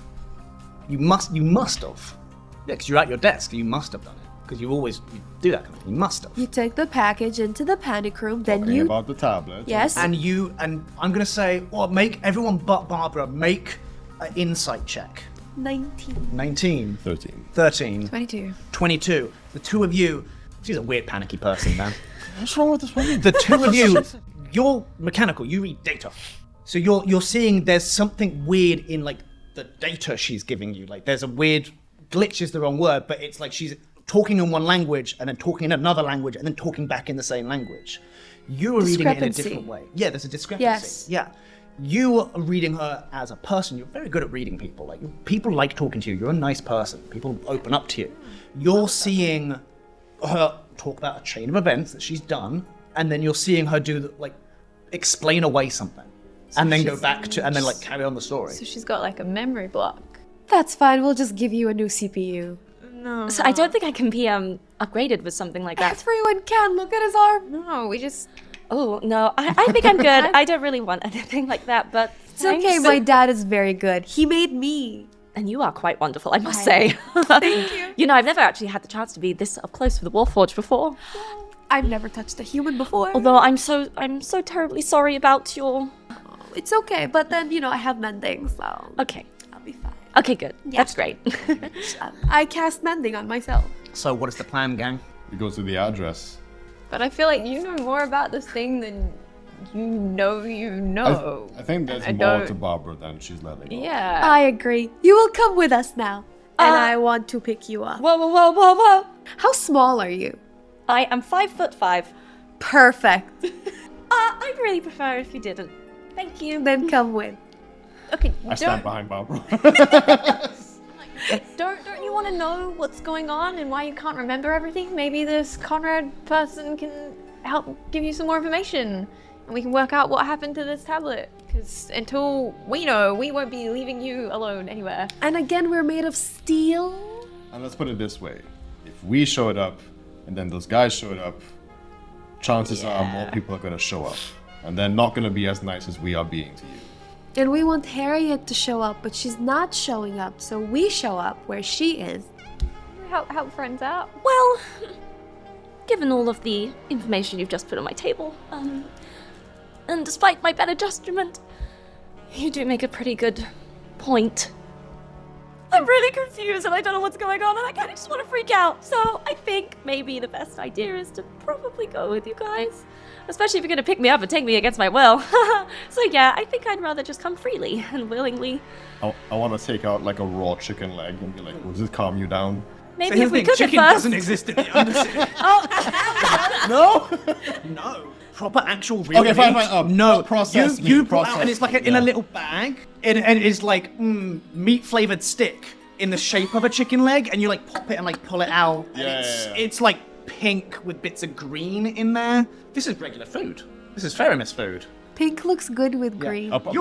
S1: You must have. Yeah, because you're at your desk. You must have done it. Because you do that kind of thing. You must have.
S3: You take the package into the panic room, then
S4: Talking
S3: you...
S4: about the tablet.
S3: Yes.
S1: And I'm going to say, make everyone but Barbara make an insight check.
S3: 19.
S1: 19.
S4: 13.
S1: 13.
S5: 22.
S1: 22. The two of you, she's a weird panicky person, man.
S4: What's wrong with this woman?
S1: The two of you, you're mechanical, you read data. So you're seeing there's something weird in like the data she's giving you. Like there's a weird, glitch is the wrong word, but it's like she's talking in one language and then talking in another language and then talking back in the same language. You are reading it in a different way. Yeah, there's a discrepancy.
S3: Yes.
S1: Yeah. You are reading her as a person. You're very good at reading people. Like people like talking to you. You're a nice person. People open up to you. You're seeing her talk about a chain of events that she's done, and then you're seeing her explain away something, and then go back to, and then like carry on the story.
S5: So she's got like a memory block.
S3: That's fine, we'll just give you a new CPU.
S5: No.
S2: So I don't think I can be upgraded with something like that.
S3: Everyone can, look at his arm.
S5: No, we just...
S2: Oh, no, I think I'm good. I don't really want anything like that, but
S3: It's okay, my dad is very good. He made me.
S2: And you are quite wonderful, I must say. Thank you. You know, I've never actually had the chance to be this up close with the Warforged before.
S3: I've never touched a human before.
S2: Although I'm so terribly sorry about your...
S3: It's okay, but then, I have mending, so
S2: Okay.
S3: I'll be fine.
S2: Okay, good.
S3: Yeah.
S2: That's great.
S3: I cast mending on myself.
S1: So what is the plan, gang?
S4: We go to the address.
S5: But I feel like you know more about this thing than you know.
S4: I think there's
S5: I
S4: more
S5: don't-
S4: to Barbara than she's letting on.
S5: Yeah.
S3: I agree. You will come with us now. And I want to pick you up.
S2: Whoa.
S3: How small are you?
S2: I am 5'5".
S3: Perfect.
S2: I'd really prefer if you didn't. Thank you.
S3: Then come with.
S5: Okay,
S4: I stand behind Barbara.
S5: don't you want to know what's going on and why you can't remember everything? Maybe this Conrad person can help give you some more information, and we can work out what happened to this tablet. Because until we know, we won't be leaving you alone anywhere.
S3: And again, we're made of steel.
S4: And let's put it this way. If we showed up, and then those guys showed up, chances are more people are going to show up. And they're not going to be as nice as we are being to you.
S3: And we want Harriet to show up, but she's not showing up. So we show up where she is.
S5: Help friends out.
S2: Well, given all of the information you've just put on my table, and despite my better judgment, you do make a pretty good point. I'm really confused and I don't know what's going on and I kind of just want to freak out. So I think maybe the best idea is to probably go with you guys. Especially if you're going to pick me up and take me against my will. So yeah, I think I'd rather just come freely and willingly.
S4: I want to take out like a raw chicken leg and be like, will this calm you down?
S2: Maybe if we cook it
S1: chicken
S2: first.
S1: doesn't exist in the undercity.
S2: Oh,
S1: No. Proper actual real
S4: Okay, fine,
S1: meat.
S4: fine.
S1: No.
S4: Processed
S1: you
S4: meat,
S1: pull out
S4: processed
S1: and it's like
S4: meat,
S1: in a
S4: yeah.
S1: little bag. And it's like meat flavored stick in the shape of a chicken leg, and you like pop it and like pull it out. And
S4: Yeah,
S1: it's,
S4: yeah, yeah.
S1: it's like pink with bits of green in there. This is regular food. This is Ferrumis food.
S3: Pink looks good with green.
S1: Having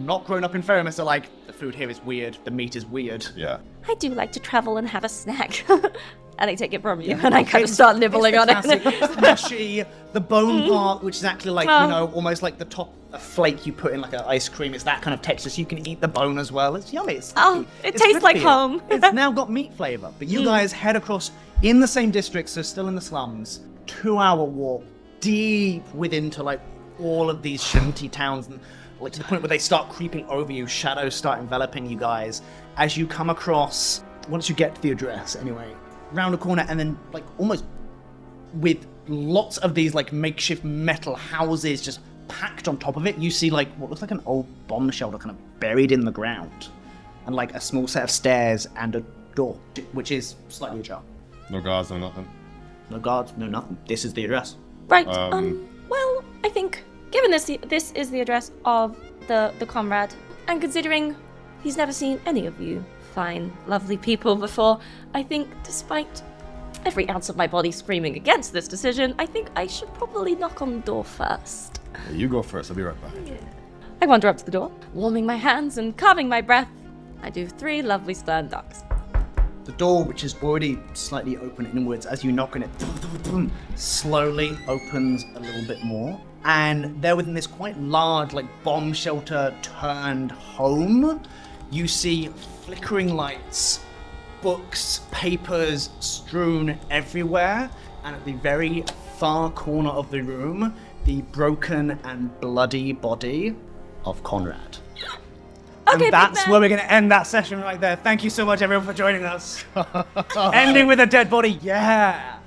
S1: not grown up in Ferrumis, are like, the food here is weird, the meat is weird.
S4: Yeah.
S2: I do like to travel and have a snack. And I take it from you, and I kind of start nibbling on
S1: It's
S2: it.
S1: mushy, the bone part, which is actually like, almost like the top, a flake you put in like an ice cream. It's that kind of texture, so you can eat the bone as well. It's yummy. It's
S2: Oh,
S1: sticky.
S2: it
S1: It's
S2: tastes
S1: good
S2: like
S1: for you.
S2: home.
S1: It's now got meat flavor. But you guys head across in the same district, so still in the slums, 2-hour walk deep within to like all of these shanty towns, and like to the point where they start creeping over you, shadows start enveloping you guys as you come across, once you get to the address anyway, round a corner, and then like almost with lots of these like makeshift metal houses just packed on top of it, you see like what looks like an old bomb shelter kind of buried in the ground, and like a small set of stairs and a door which is slightly ajar.
S4: No guards, no nothing.
S1: No guards, no nothing. This is the address.
S2: Right. Well, I think given this is the address of the comrade, and considering he's never seen any of you fine, lovely people before, I think despite every ounce of my body screaming against this decision, I think I should probably knock on the door first.
S4: Yeah, you go first. I'll be right behind you.
S2: I wander up to the door, warming my hands and calming my breath. I do 3 lovely stern knocks.
S1: The door, which is already slightly open inwards, as you knock on it, slowly opens a little bit more. And there within this quite large, like, bomb shelter turned home, you see flickering lights, books, papers strewn everywhere, and at the very far corner of the room, the broken and bloody body of Conrad.
S2: Okay,
S1: And that's
S2: Big Ben.
S1: where we're going to end that session right there. Thank you so much, everyone, for joining us. Ending with a dead body, yeah.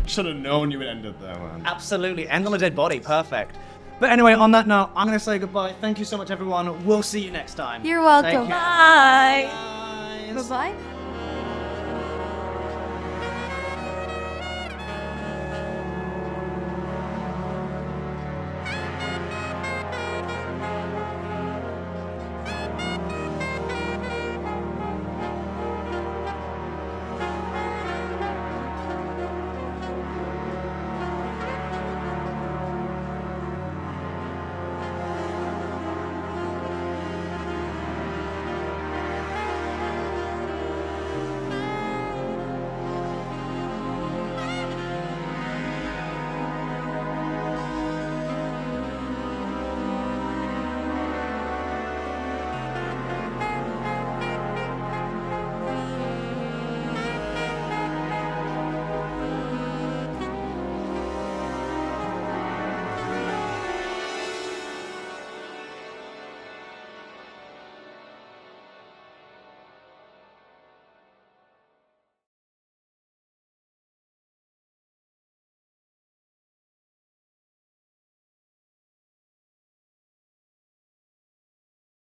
S4: Should have known you would end it there, man.
S1: Absolutely, end on a dead body, perfect. But anyway, on that note, I'm going to say goodbye. Thank you so much, everyone. We'll see you next time.
S3: You're welcome.
S1: Take care.
S2: Bye.
S1: Bye.
S3: Bye-bye.